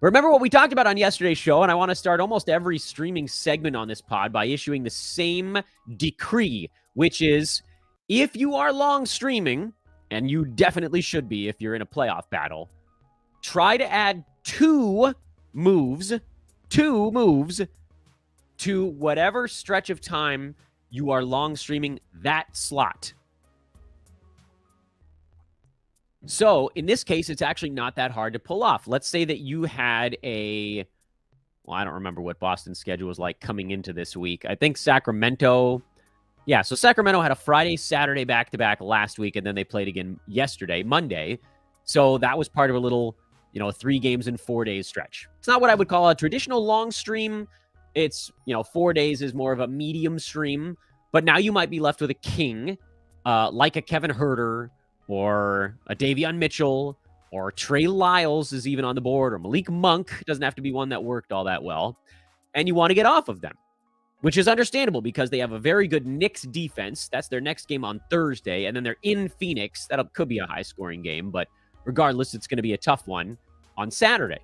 Remember what we talked about on yesterday's show, and I want to start almost every streaming segment on this pod by issuing the same decree, which is if you are long streaming, and you definitely should be if you're in a playoff battle, try to add 2 moves to whatever stretch of time you are long streaming that slot. So in this case, it's actually not that hard to pull off. Let's say that you had I don't remember what Boston's schedule was like coming into this week. I think Sacramento had a Friday, Saturday back-to-back last week, and then they played again yesterday, Monday. So that was part of a little, 3 games in 4 days stretch. It's not what I would call a traditional long stream. It's, 4 days is more of a medium stream. But now you might be left with a king, like a Kevin Huerter, or a Davion Mitchell, or Trey Lyles is even on the board, or Malik Monk. Doesn't have to be one that worked all that well. And you want to get off of them, which is understandable because they have a very good Knicks defense. That's their next game on Thursday, and then they're in Phoenix. That could be a high-scoring game, but regardless, it's going to be a tough one on Saturday.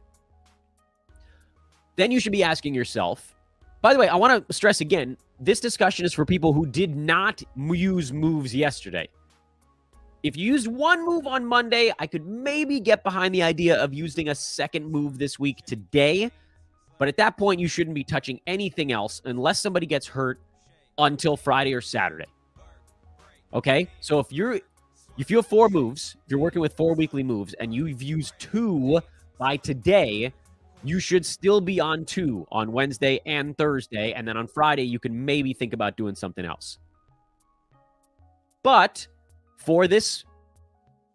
Then you should be asking yourself, by the way, I want to stress again, this discussion is for people who did not use moves yesterday. If you used one move on Monday, I could maybe get behind the idea of using a second move this week today. But at that point, you shouldn't be touching anything else unless somebody gets hurt until Friday or Saturday. Okay? So if you have 4 moves, if you're working with 4 weekly moves, and you've used 2 by today, you should still be on 2 on Wednesday and Thursday. And then on Friday, you can maybe think about doing something else. But for this,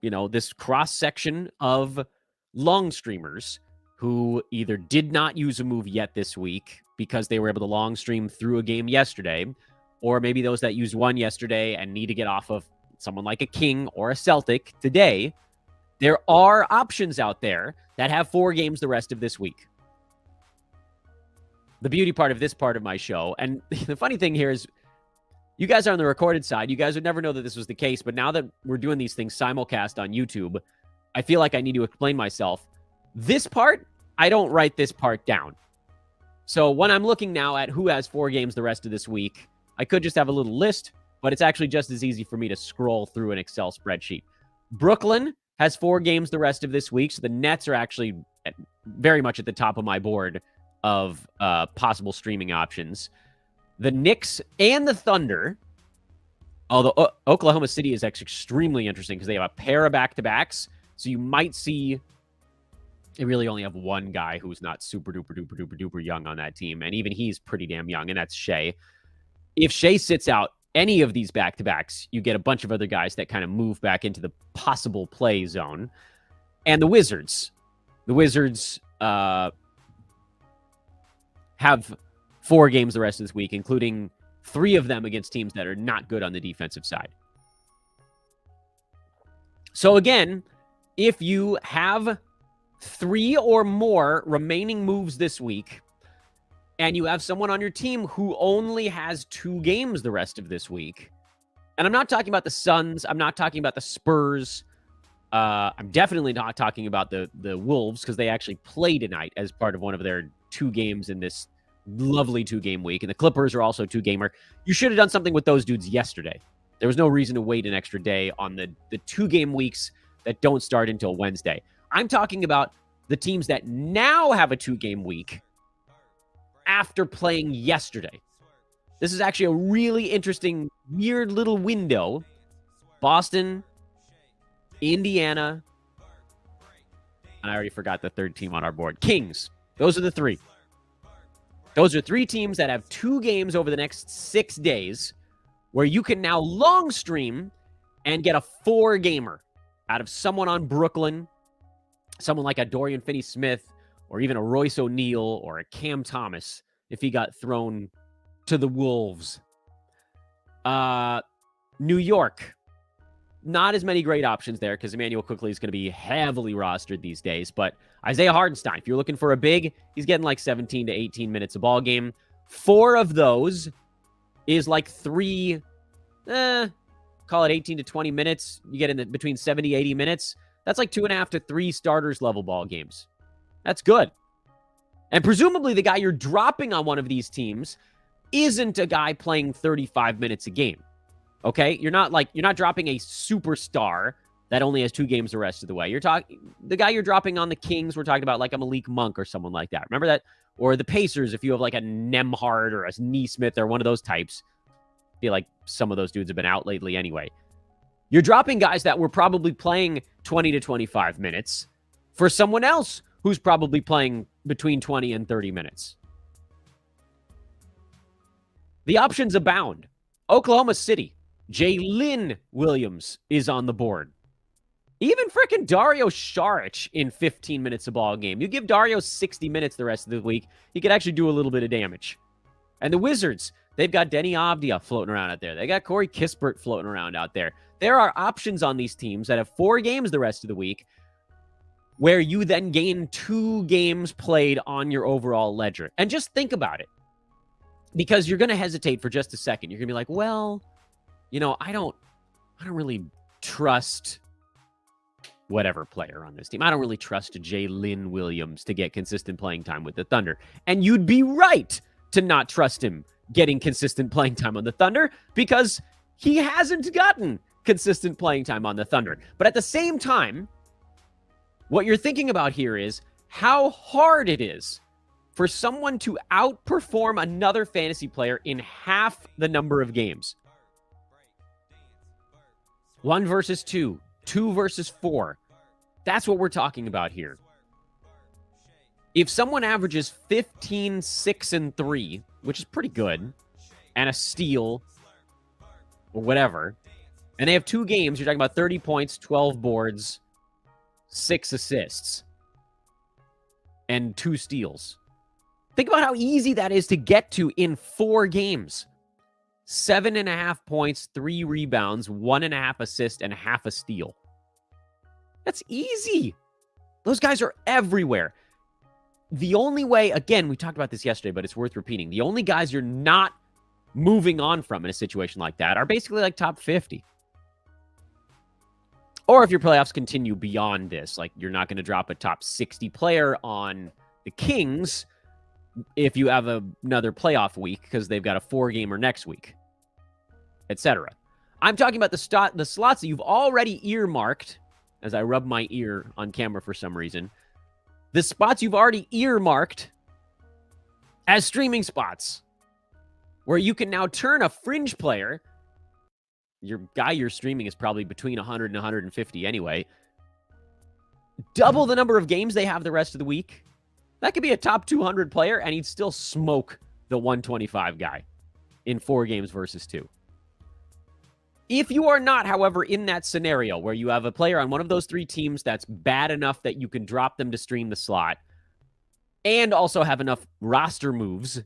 this cross-section of long streamers who either did not use a move yet this week because they were able to long stream through a game yesterday, or maybe those that used one yesterday and need to get off of someone like a King or a Celtic today, there are options out there that have 4 games the rest of this week. The beauty part of this part of my show, and the funny thing here is, you guys are on the recorded side. You guys would never know that this was the case, but now that we're doing these things simulcast on YouTube, I feel like I need to explain myself. This part, I don't write this part down. So when I'm looking now at who has 4 games the rest of this week, I could just have a little list, but it's actually just as easy for me to scroll through an Excel spreadsheet. Brooklyn has 4 games the rest of this week, so the Nets are actually very much at the top of my board of possible streaming options. The Knicks and the Thunder, although Oklahoma City is actually extremely interesting because they have a pair of back-to-backs, so you might see they really only have one guy who's not super duper duper duper duper young on that team, and even he's pretty damn young, and that's Shea. If Shea sits out any of these back-to-backs, you get a bunch of other guys that kind of move back into the possible play zone. And the Wizards have 4 games the rest of this week, including 3 of them against teams that are not good on the defensive side. So again, if you have 3 or more remaining moves this week, and you have someone on your team who only has 2 games the rest of this week, and I'm not talking about the Suns, I'm not talking about the Spurs, I'm definitely not talking about the Wolves, because they actually play tonight as part of one of their 2 games in this lovely 2-game week, and the Clippers are also 2-gamer. You should have done something with those dudes yesterday. There was no reason to wait an extra day on the 2-game weeks that don't start until Wednesday. I'm talking about the teams that now have a 2-game week after playing yesterday. This is actually a really interesting, weird little window. Boston, Indiana, and I already forgot the third team on our board. Kings. Those are the 3. Those are 3 teams that have 2 games over the next 6 days where you can now long stream and get a 4-gamer out of someone on Brooklyn, someone like a Dorian Finney-Smith, or even a Royce O'Neal or a Cam Thomas if he got thrown to the Wolves. New York. Not as many great options there because Emmanuel Quickley is going to be heavily rostered these days. But Isaiah Hardenstein, if you're looking for a big, he's getting like 17 to 18 minutes a ball game. 4 of those is like call it 18 to 20 minutes. You get in between 70, 80 minutes. That's like 2.5 to 3 starters level ball games. That's good. And presumably the guy you're dropping on one of these teams isn't a guy playing 35 minutes a game. Okay? You're not dropping a superstar that only has 2 games the rest of the way. The guy you're dropping on the Kings, we're talking about like a Malik Monk or someone like that. Remember that? Or the Pacers, if you have like a Nemhard or a Neesmith or one of those types. I feel like some of those dudes have been out lately anyway. You're dropping guys that were probably playing 20 to 25 minutes for someone else who's probably playing between 20 and 30 minutes. The options abound. Oklahoma City, Jalen Williams is on the board. Even freaking Dario Saric in 15 minutes a ball game. You give Dario 60 minutes the rest of the week, he could actually do a little bit of damage. And the Wizards, they've got Denny Avdia floating around out there. They got Corey Kispert floating around out there. There are options on these teams that have 4 games the rest of the week where you then gain 2 games played on your overall ledger. And just think about it. Because you're going to hesitate for just a second. You're going to be like, well, I don't really trust whatever player on this team. I don't really trust Jalen Williams to get consistent playing time with the Thunder. And you'd be right to not trust him getting consistent playing time on the Thunder because he hasn't gotten consistent playing time on the Thunder. But at the same time, what you're thinking about here is how hard it is for someone to outperform another fantasy player in half the number of games. 1 versus 2, 2 versus 4. That's what we're talking about here. If someone averages 15, 6, and 3, which is pretty good, and a steal, or whatever, and they have 2 games, you're talking about 30 points, 12 boards, 6 assists, and 2 steals. Think about how easy that is to get to in 4 games. 7.5 points, 3 rebounds, 1.5 assists, and half a steal. That's easy. Those guys are everywhere. The only way, again, we talked about this yesterday, but it's worth repeating. The only guys you're not moving on from in a situation like that are basically like top 50. Or if your playoffs continue beyond this, like you're not going to drop a top 60 player on the Kings if you have another playoff week because they've got a 4-gamer next week, etc. I'm talking about the slots that you've already earmarked, as I rub my ear on camera for some reason. The spots you've already earmarked as streaming spots, where you can now turn a fringe player. Your guy you're streaming is probably between 100 and 150 anyway. Double the number of games they have the rest of the week. That could be a top 200 player, and he'd still smoke the 125 guy in 4 games versus 2. If you are not, however, in that scenario where you have a player on one of those 3 teams that's bad enough that you can drop them to stream the slot and also have enough roster moves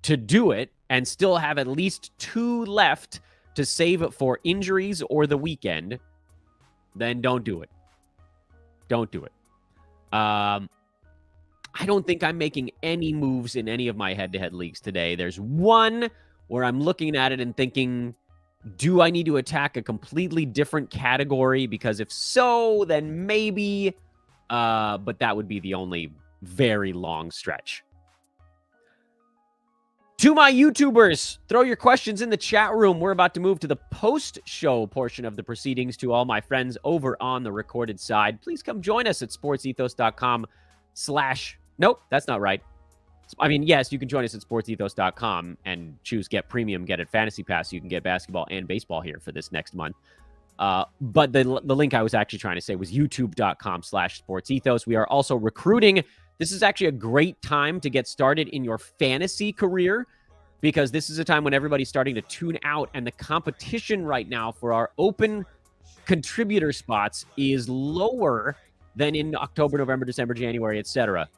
to do it and still have at least 2 left to save it for injuries or the weekend, then don't do it. Don't do it. I don't think I'm making any moves in any of my head-to-head leagues today. There's one where I'm looking at it and thinking, do I need to attack a completely different category? Because if so, then maybe, but that would be the only very long stretch. To my YouTubers, throw your questions in the chat room. We're about to move to the post-show portion of the proceedings. To all my friends over on the recorded side, please come join us at sportsethos.com/ Nope, that's not right. I mean, yes, you can join us at sportsethos.com and choose Get Premium, Get It Fantasy Pass. So you can get basketball and baseball here for this next month. But the link I was actually trying to say was youtube.com/sportsethos. We are also recruiting. This is actually a great time to get started in your fantasy career because this is a time when everybody's starting to tune out, and the competition right now for our open contributor spots is lower than in October, November, December, January, etc.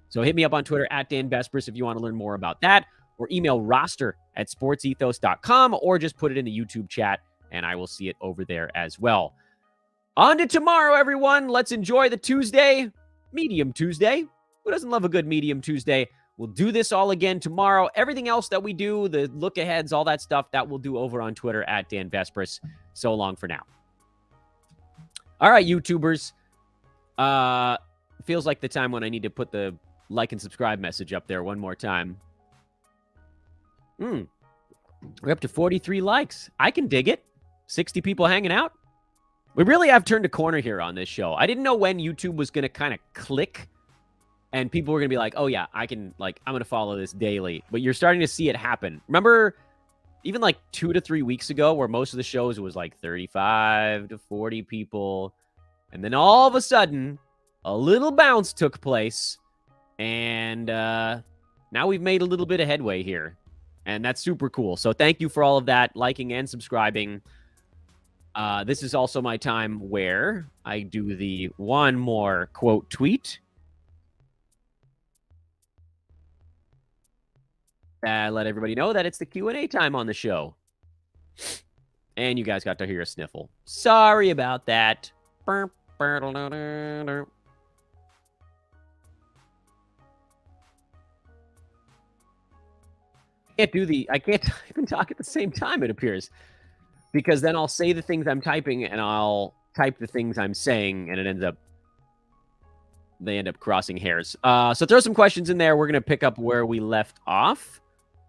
So hit me up on Twitter at Dan Bespris if you want to learn more about that, or email roster@sportsethos.com, or just put it in the YouTube chat and I will see it over there as well. On to tomorrow, everyone. Let's enjoy the Tuesday, Medium Tuesday. Who doesn't love a good Medium Tuesday? We'll do this all again tomorrow. Everything else that we do, the look aheads, all that stuff, that we'll do over on Twitter at Dan Vespris. So long for now. All right, YouTubers. Feels like the time when I need to put the like and subscribe message up there one more time. We're up to 43 likes. I can dig it. 60 people hanging out. We really have turned a corner here on this show. I didn't know when YouTube was going to kind of click and people were going to be like, oh yeah, I'm going to follow this daily. But you're starting to see it happen. Remember, even like 2 to 3 weeks ago where most of the shows was like 35 to 40 people. And then all of a sudden, a little bounce took place. And now we've made a little bit of headway here. And that's super cool. So thank you for all of that, liking and subscribing. This is also my time where I do the one more quote tweet. Let everybody know that it's the Q&A time on the show. And you guys got to hear a sniffle. Sorry about that. I can't type and talk at the same time, it appears. Because then I'll say the things I'm typing and I'll type the things I'm saying and they end up crossing hairs. So throw some questions in there. We're going to pick up where we left off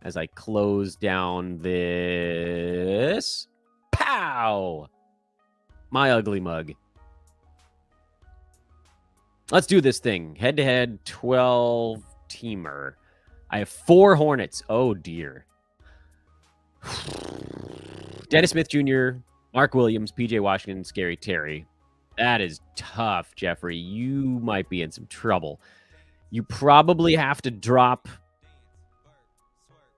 as I close down this. Pow! My ugly mug. Let's do this thing. Head-to-head 12-teamer. I have 4 Hornets. Oh, dear. Dennis Smith Jr., Mark Williams, PJ Washington, Scary Terry. That is tough, Jeffrey. You might be in some trouble. You probably have to drop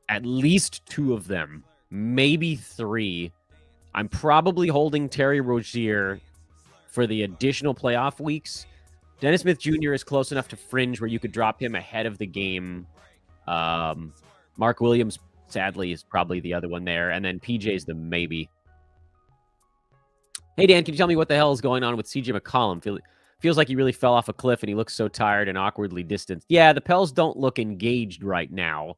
at least 2 of them, maybe 3. I'm probably holding Terry Rozier for the additional playoff weeks. Dennis Smith Jr. is close enough to fringe where you could drop him ahead of the game. Mark Williams, sadly, is probably the other one there. And then PJ's the maybe. Hey, Dan, can you tell me what the hell is going on with CJ McCollum? Feels like he really fell off a cliff and he looks so tired and awkwardly distanced. Yeah, the Pels don't look engaged right now.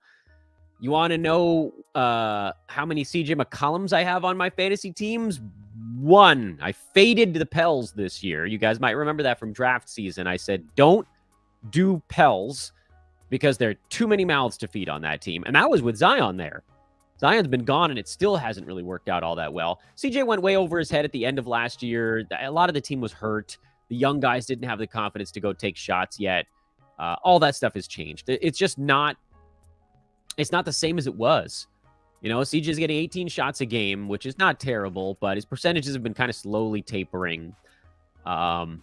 You want to know how many CJ McCollums I have on my fantasy teams? 1. I faded the Pels this year. You guys might remember that from draft season. I said, don't do Pels because there are too many mouths to feed on that team. And that was with Zion there. Zion's been gone, and it still hasn't really worked out all that well. CJ went way over his head at the end of last year. A lot of the team was hurt. The young guys didn't have the confidence to go take shots yet. All that stuff has changed. It's just not... It's not the same as it was. You know, CJ's getting 18 shots a game, which is not terrible, but his percentages have been kind of slowly tapering. And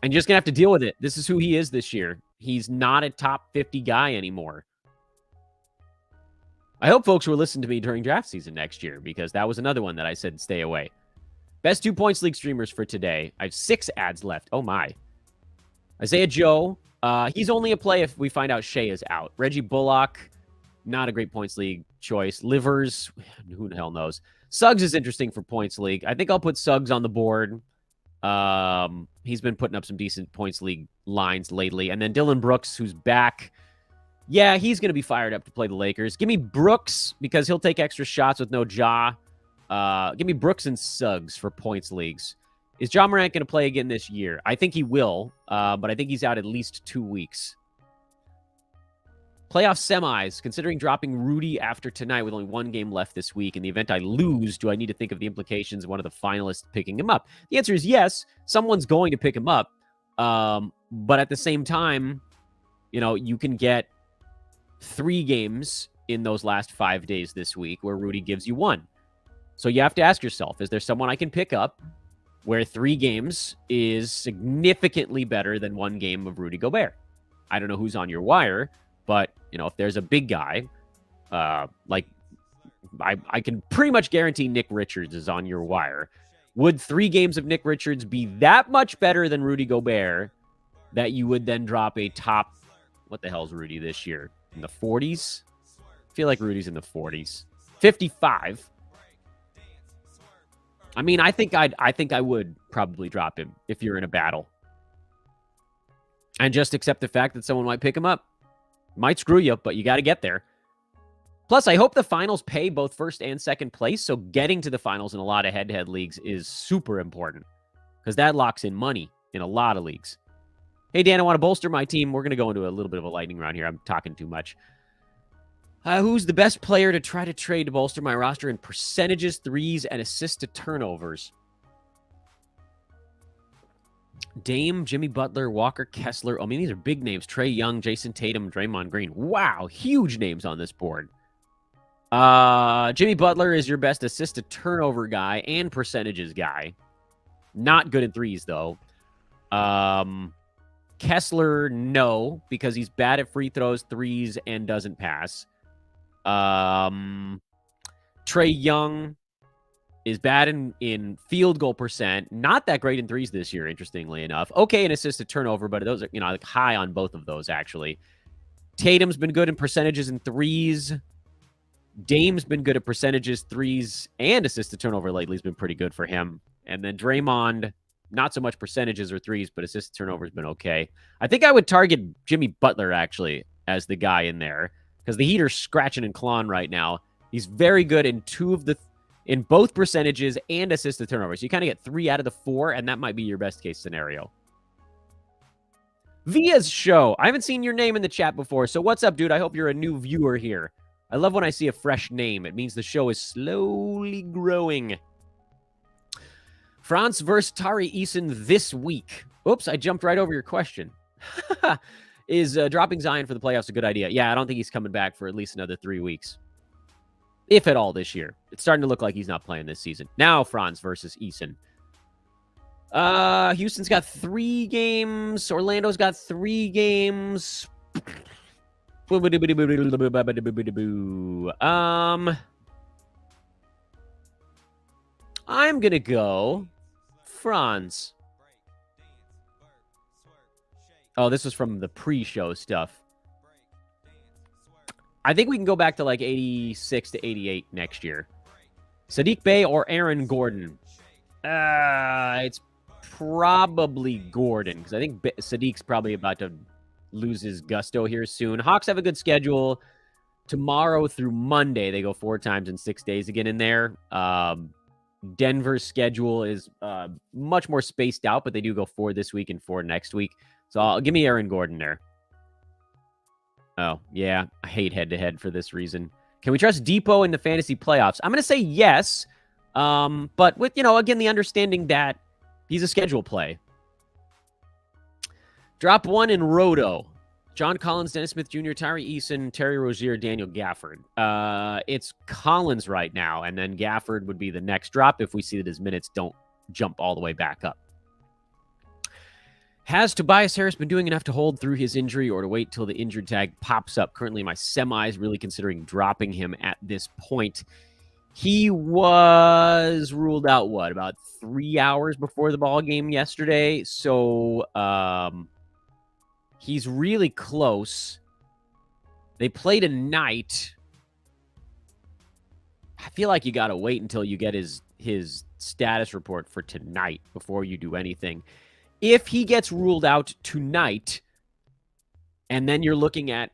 you're just going to have to deal with it. This is who he is this year. He's not a top 50 guy anymore. I hope folks were listening to me during draft season next year, because that was another one that I said stay away. Best 2 points league streamers for today. I have 6 ads left. Oh, my. Isaiah Joe. He's only a play if we find out Shea is out. Reggie Bullock. Not a great points league choice. Livers. Who the hell knows? Suggs is interesting for points league. I think I'll put Suggs on the board. He's been putting up some decent points league lines lately. And then Dylan Brooks, who's back. Yeah, he's going to be fired up to play the Lakers. Give me Brooks because he'll take extra shots with no Ja. Give me Brooks and Suggs for points leagues. Is Ja Morant going to play again this year? I think he will, but I think he's out at least 2 weeks. Playoff semis, considering dropping Rudy after tonight with only 1 game left this week. In the event I lose, do I need to think of the implications of one of the finalists picking him up? The answer is yes. Someone's going to pick him up. But at the same time, you know, you can get 3 games in those last 5 days this week where Rudy gives you 1. So you have to ask yourself, is there someone I can pick up where 3 games is significantly better than 1 game of Rudy Gobert? I don't know who's on your wire, but, you know, if there's a big guy, like I can pretty much guarantee Nick Richards is on your wire. Would 3 games of Nick Richards be that much better than Rudy Gobert that you would then drop a top, what the hell is Rudy this year? In the 40s? I feel like Rudy's in the 40s. 55. I mean, I think I would probably drop him if you're in a battle. And just accept the fact that someone might pick him up. Might screw you, but you got to get there. Plus, I hope the finals pay both first and second place, so getting to the finals in a lot of head-to-head leagues is super important because that locks in money in a lot of leagues. Hey, Dan, I want to bolster my team. We're going to go into a little bit of a lightning round here. I'm talking too much. Who's the best player to try to trade to bolster my roster in percentages, threes, and assists to turnovers? Dame, Jimmy Butler, Walker Kessler. I mean, these are big names. Trae Young, Jason Tatum, Draymond Green. Wow, huge names on this board. Jimmy Butler is your best assist to turnover guy and percentages guy. Not good in threes, though. Kessler, no, because he's bad at free throws, threes, and doesn't pass. Trae Young is bad in field goal percent. Not that great in threes this year, interestingly enough. Okay in assist to turnover, but those are, like high on both of those, actually. Tatum's been good in percentages in threes. Dame's been good at percentages, threes, and assist to turnover lately. Has been pretty good for him. And then Draymond, not so much percentages or threes, but assist to turnover has been okay. I think I would target Jimmy Butler, actually, as the guy in there, because the Heat are scratching and clawing right now. He's very good in in both percentages and assist to turnover. So you kind of get 3 out of the 4, and that might be your best case scenario. Via's show. I haven't seen your name in the chat before, so what's up, dude? I hope you're a new viewer here. I love when I see a fresh name. It means the show is slowly growing. France versus Tari Eason this week. Oops, I jumped right over your question. Is dropping Zion for the playoffs a good idea? Yeah, I don't think he's coming back for at least another 3 weeks. If at all this year. It's starting to look like he's not playing this season. Now, Franz versus Eason. Houston's got 3 games. Orlando's got 3 games. I'm going to go Franz. Oh, this was from the pre-show stuff. I think we can go back to like 86 to 88 next year. Sadiq Bey or Aaron Gordon? It's probably Gordon, because I think Sadiq's probably about to lose his gusto here soon. Hawks have a good schedule. Tomorrow through Monday, they go 4 times in 6 days again in there. Denver's schedule is much more spaced out, but they do go 4 this week and 4 next week. So give me Aaron Gordon there. Oh, yeah. I hate head-to-head for this reason. Can we trust Depot in the fantasy playoffs? I'm going to say yes, but with, again, the understanding that he's a schedule play. Drop 1 in Roto. John Collins, Dennis Smith Jr., Tyree Eason, Terry Rozier, Daniel Gafford. It's Collins right now, and then Gafford would be the next drop if we see that his minutes don't jump all the way back up. Has Tobias Harris been doing enough to hold through his injury or to wait till the injured tag pops up? Currently, my semis really considering dropping him at this point. He was ruled out, about 3 hours before the ball game yesterday? So, he's really close. They play tonight. I feel like you got to wait until you get his status report for tonight before you do anything. If he gets ruled out tonight, and then you're looking at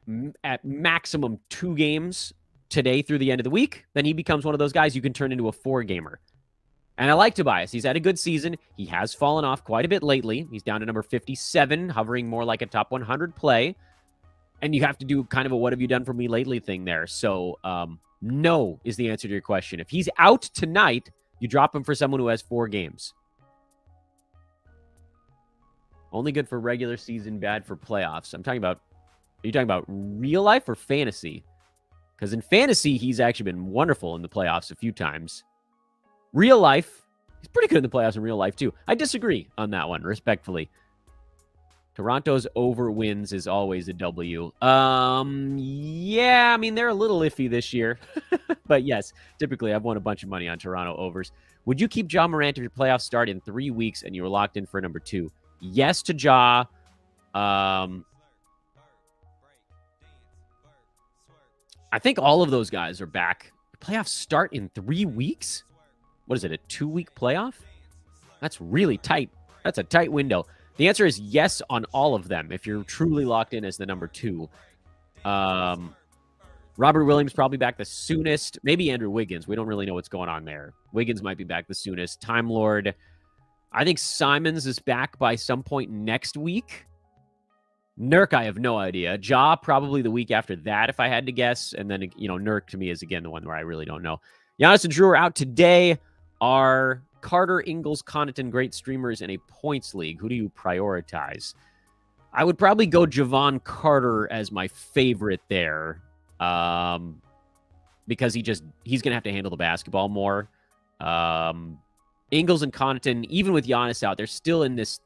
maximum 2 games today through the end of the week, then he becomes one of those guys you can turn into a 4-gamer. And I like Tobias. He's had a good season. He has fallen off quite a bit lately. He's down to number 57, hovering more like a top 100 play. And you have to do kind of a what have you done for me lately thing there. So, no is the answer to your question. If he's out tonight, you drop him for someone who has 4 games. Only good for regular season, bad for playoffs. Are you talking about real life or fantasy? Because in fantasy, he's actually been wonderful in the playoffs a few times. Real life, he's pretty good in the playoffs in real life, too. I disagree on that one, respectfully. Toronto's over wins is always a W. Yeah, I mean, they're a little iffy this year. But yes, typically I've won a bunch of money on Toronto overs. Would you keep Ja Morant if your playoffs start in 3 weeks and you were locked in for number 2? Yes to Ja. I think all of those guys are back. The playoffs start in 3 weeks? What is it, a 2-week playoff? That's really tight. That's a tight window. The answer is yes on all of them if you're truly locked in as the number 2. Robert Williams probably back the soonest. Maybe Andrew Wiggins. We don't really know what's going on there. Wiggins might be back the soonest. Time Lord. I think Simons is back by some point next week. Nurk, I have no idea. Ja, probably the week after that, if I had to guess. And then, Nurk to me is, again, the one where I really don't know. Giannis and Drew are out today. Are Carter, Ingles, Connaughton great streamers in a points league? Who do you prioritize? I would probably go Javon Carter as my favorite there. Because he's going to have to handle the basketball more. Ingles and Connaughton, even with Giannis out, they're still in this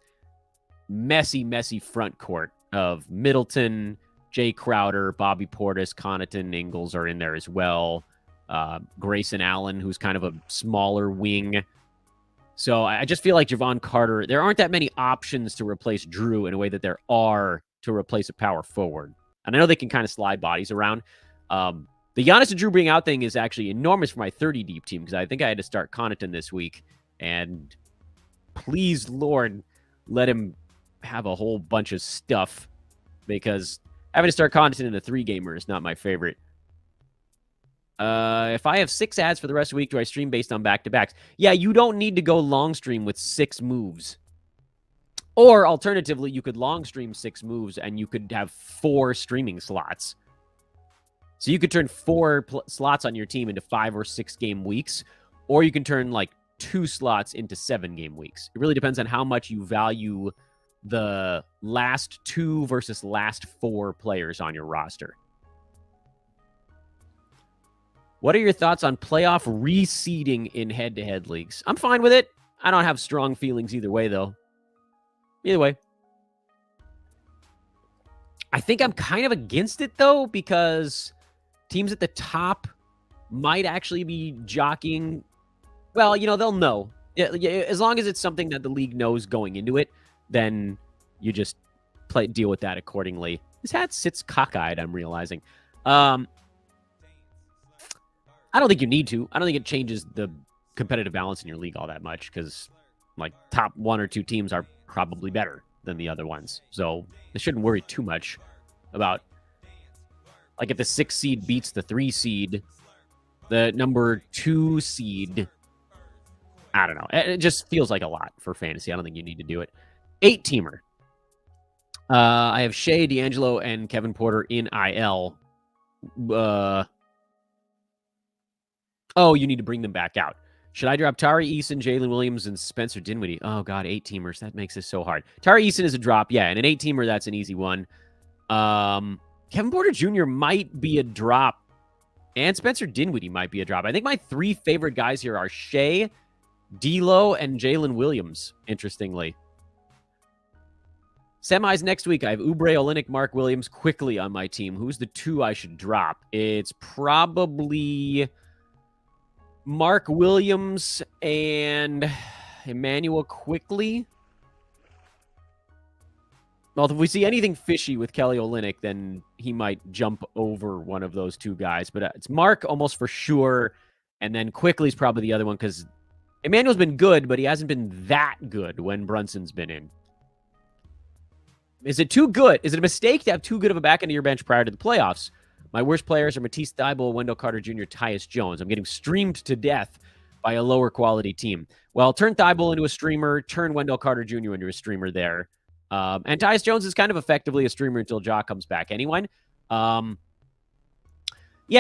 messy front court of Middleton, Jay Crowder, Bobby Portis, Connaughton, Ingles are in there as well. Grayson Allen, who's kind of a smaller wing. So I just feel like Javon Carter, there aren't that many options to replace Drew in a way that there are to replace a power forward. And I know they can kind of slide bodies around. The Giannis and Drew being out thing is actually enormous for my 30-deep team because I think I had to start Connaughton this week. And please, Lord, let him have a whole bunch of stuff because having to start Connaughton in a 3-gamer is not my favorite. If I have 6 ads for the rest of the week, do I stream based on back-to-backs? Yeah, you don't need to go long stream with 6 moves. Or alternatively, you could long stream 6 moves and you could have 4 streaming slots. So you could turn 4 slots on your team into 5 or 6 game weeks, or you can turn like 2 slots into 7 game weeks. It really depends on how much you value the last 2 versus last 4 players on your roster. What are your thoughts on playoff reseeding in head-to-head leagues? I'm fine with it. I don't have strong feelings either way, though. Either way. I think I'm kind of against it, though, because teams at the top might actually be jockeying. Well, they'll know. As long as it's something that the league knows going into it, then you just deal with that accordingly. This hat sits cockeyed, I'm realizing. I don't think you need to. I don't think it changes the competitive balance in your league all that much because, top 1 or 2 teams are probably better than the other ones. So they shouldn't worry too much about, if the 6 seed beats the 3 seed, the number 2 seed, I don't know. It just feels like a lot for fantasy. I don't think you need to do it. 8-teamer. I have Shea, D'Angelo, and Kevin Porter in IL. Oh, you need to bring them back out. Should I drop Tari Eason, Jalen Williams, and Spencer Dinwiddie? Oh, God, 8-teamers. That makes this so hard. Tari Eason is a drop, yeah, and an 8-teamer, that's an easy one. Kevin Porter Jr. might be a drop, and Spencer Dinwiddie might be a drop. I think my 3 favorite guys here are Shea, D'Lo, and Jalen Williams, interestingly. Semis next week. I have Oubre, Olynyk, Mark Williams quickly on my team. Who's the 2 I should drop? It's probably Mark Williams and Emmanuel quickly. Well, if we see anything fishy with Kelly Olynyk, then he might jump over one of those 2 guys. But it's Mark almost for sure, and then quickly is probably the other one because Emmanuel's been good, but he hasn't been that good when Brunson's been in. Is it too good? Is it a mistake to have too good of a back end of your bench prior to the playoffs? My worst players are Matisse Thybulle, Wendell Carter Jr., Tyus Jones. I'm getting streamed to death by a lower quality team. Well, turn Thybulle into a streamer, turn Wendell Carter Jr. into a streamer there. And Tyus Jones is kind of effectively a streamer until Ja comes back anyway. Yeah,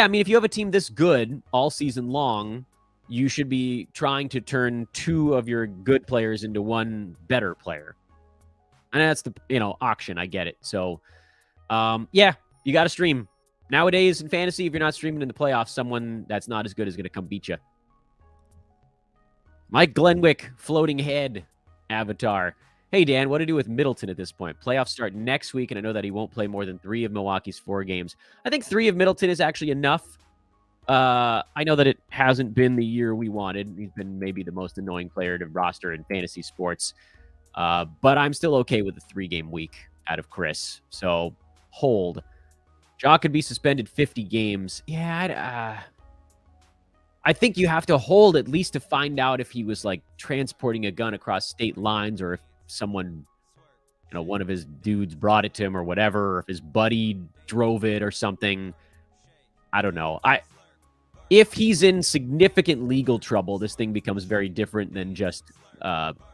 I mean, if you have a team this good all season long, you should be trying to turn 2 of your good players into 1 better player. And that's the, auction. I get it. So, yeah, you got to stream. Nowadays in fantasy, if you're not streaming in the playoffs, someone that's not as good is going to come beat you. Mike Glenwick, floating head avatar. Hey, Dan, what to do with Middleton at this point? Playoffs start next week, and I know that he won't play more than 3 of Milwaukee's 4 games. I think 3 of Middleton is actually enough. I know that it hasn't been the year we wanted. He's been maybe the most annoying player to roster in fantasy sports. But I'm still okay with the 3-game week out of Chris. So hold. Ja could be suspended 50 games. Yeah, I think you have to hold at least to find out if he was transporting a gun across state lines or if someone one of his dudes brought it to him or whatever, or if his buddy drove it or something. I don't know. If he's in significant legal trouble, this thing becomes very different than just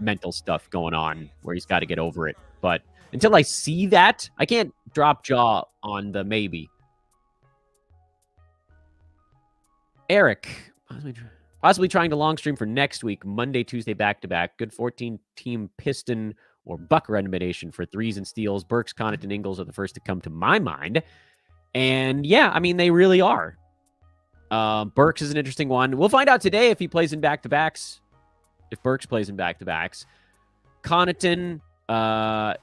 mental stuff going on where he's got to get over it. But until I see that, I can't drop jaw on the maybe. Eric, possibly trying to long stream for next week, Monday, Tuesday, back-to-back. Good 14-team Piston or Buck recommendation for threes and steals. Burks, Connaughton, Ingles are the first to come to my mind. And yeah, I mean, they really are. Burks is an interesting one. We'll find out today if he plays in back-to-backs. If Burks plays in back-to-backs. Connaughton,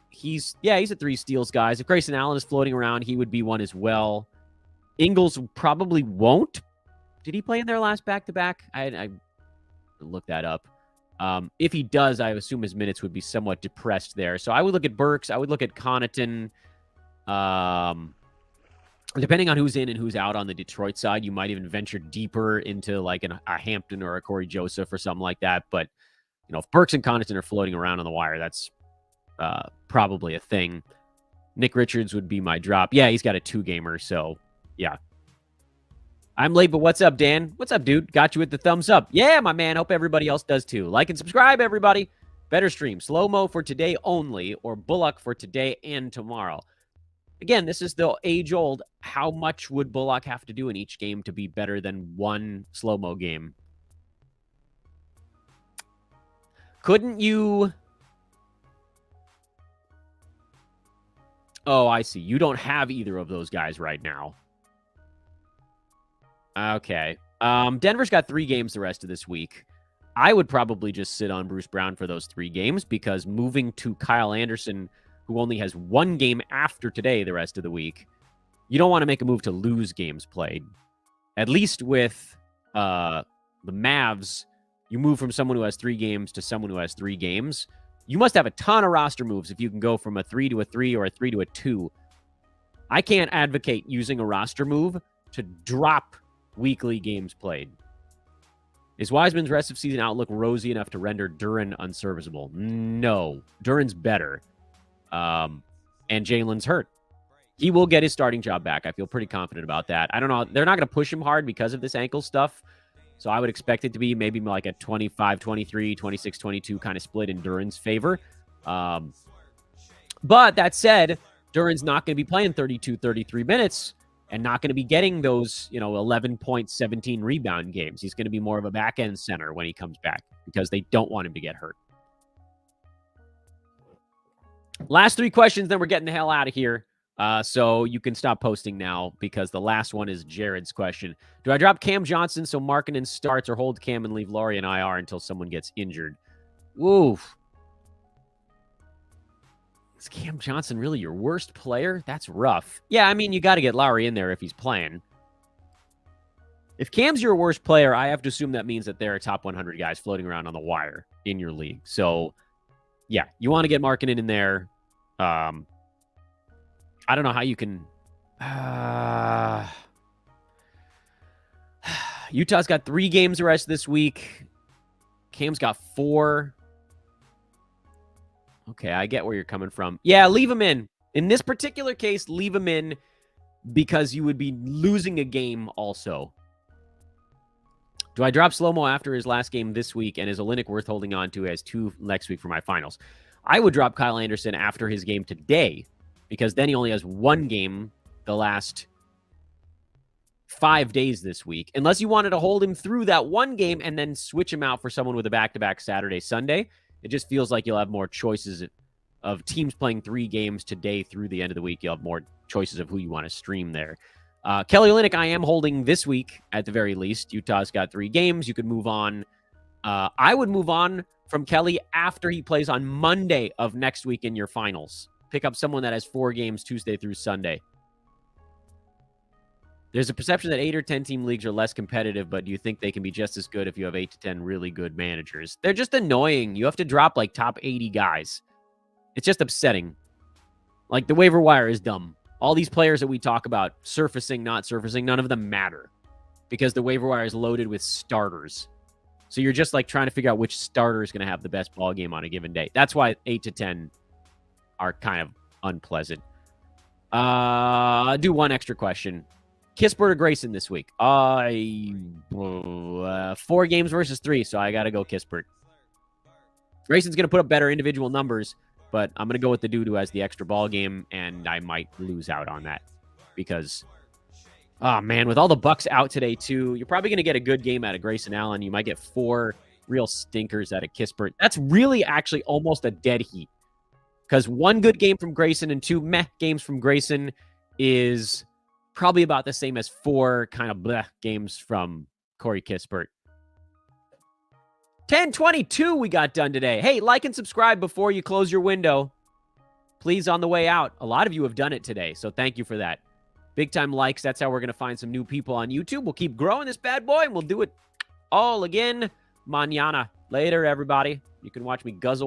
he's a three steals guys. If Grayson Allen is floating around, he would be one as well. Ingles probably won't. Did he play in their last back-to-back? I looked that up. If he does, I assume his minutes would be somewhat depressed there. So I would look at Burks. I would look at Connaughton. Depending on who's in and who's out on the Detroit side, you might even venture deeper into like a Hampton or a Corey Joseph or something like that. But, if Burks and Connaughton are floating around on the wire, that's probably a thing. Nick Richards would be my drop. Yeah, he's got a 2-gamer, so yeah. I'm late, but what's up, Dan? What's up, dude? Got you with the thumbs up. Yeah, my man. Hope everybody else does too. Like and subscribe, everybody. Better stream. Slow-mo for today only, or Bullock for today and tomorrow. Again, this is the age-old, how much would Bullock have to do in each game to be better than one slow-mo game? Couldn't you... Oh, I see. You don't have either of those guys right now. Okay. Denver's got 3 games the rest of this week. I would probably just sit on Bruce Brown for those 3 games because moving to Kyle Anderson, who only has 1 game after today the rest of the week, you don't want to make a move to lose games played. At least with the Mavs, you move from someone who has 3 games to someone who has 3 games. You must have a ton of roster moves if you can go from a 3 to a 3 or a 3 to a 2. I can't advocate using a roster move to drop weekly games played. Is Wiseman's rest of season outlook rosy enough to render Duren unserviceable? No. Duren's better. And Jalen's hurt. He will get his starting job back. I feel pretty confident about that. I don't know. They're not going to push him hard because of this ankle stuff. So I would expect it to be maybe like a 25-23, 26-22 kind of split in Duren's favor. But that said, Duren's not going to be playing 32, 33 minutes and not going to be getting those, 11 point, 17 rebound games. He's going to be more of a back-end center when he comes back because they don't want him to get hurt. Last 3 questions, then we're getting the hell out of here. So you can stop posting now because the last one is Jared's question. Do I drop Cam Johnson so Markkanen starts or hold Cam and leave Laurie in IR until someone gets injured? Oof. Is Cam Johnson really your worst player? That's rough. Yeah, I mean, you got to get Lowry in there if he's playing. If Cam's your worst player, I have to assume that means that there are top 100 guys floating around on the wire in your league. So, yeah, you want to get Markkanen in there. I don't know how you can... Utah's got 3 games the rest of this week. Cam's got 4. Okay, I get where you're coming from. Yeah, leave him in. In this particular case, leave him in because you would be losing a game also. Do I drop Slow-Mo after his last game this week, and is Olynyk worth holding on to as 2 next week for my finals? I would drop Kyle Anderson after his game today because then he only has 1 game the last 5 days this week. Unless you wanted to hold him through that 1 game and then switch him out for someone with a back-to-back Saturday, Sunday. It just feels like you'll have more choices of teams playing 3 games today through the end of the week. You'll have more choices of who you want to stream there. Kelly Olynyk, I am holding this week at the very least. Utah's got 3 games. You could move on. I would move on from Kelly after he plays on Monday of next week in your finals. Pick up someone that has 4 games Tuesday through Sunday. There's a perception that 8 or 10 team leagues are less competitive, but do you think they can be just as good if you have 8 to 10 really good managers? They're just annoying. You have to drop like top 80 guys. It's just upsetting. Like the waiver wire is dumb. All these players that we talk about, surfacing, not surfacing, none of them matter because the waiver wire is loaded with starters. So you're just like trying to figure out which starter is going to have the best ball game on a given day. That's why 8 to 10 are kind of unpleasant. Do one extra question. Kispert or Grayson this week? 4 games versus 3, so I got to go Kispert. Grayson's going to put up better individual numbers, but I'm going to go with the dude who has the extra ball game, and I might lose out on that because, oh, man, with all the Bucks out today, too, you're probably going to get a good game out of Grayson Allen. You might get 4 real stinkers out of Kispert. That's really actually almost a dead heat because 1 good game from Grayson and 2 meh games from Grayson is probably about the same as 4 kind of bleh games from Corey Kispert. 10:22 we got done today. Hey, like and subscribe before you close your window. Please, on the way out. A lot of you have done it today, so thank you for that. Big time likes. That's how we're going to find some new people on YouTube. We'll keep growing this bad boy, and we'll do it all again mañana. Later, everybody. You can watch me guzzle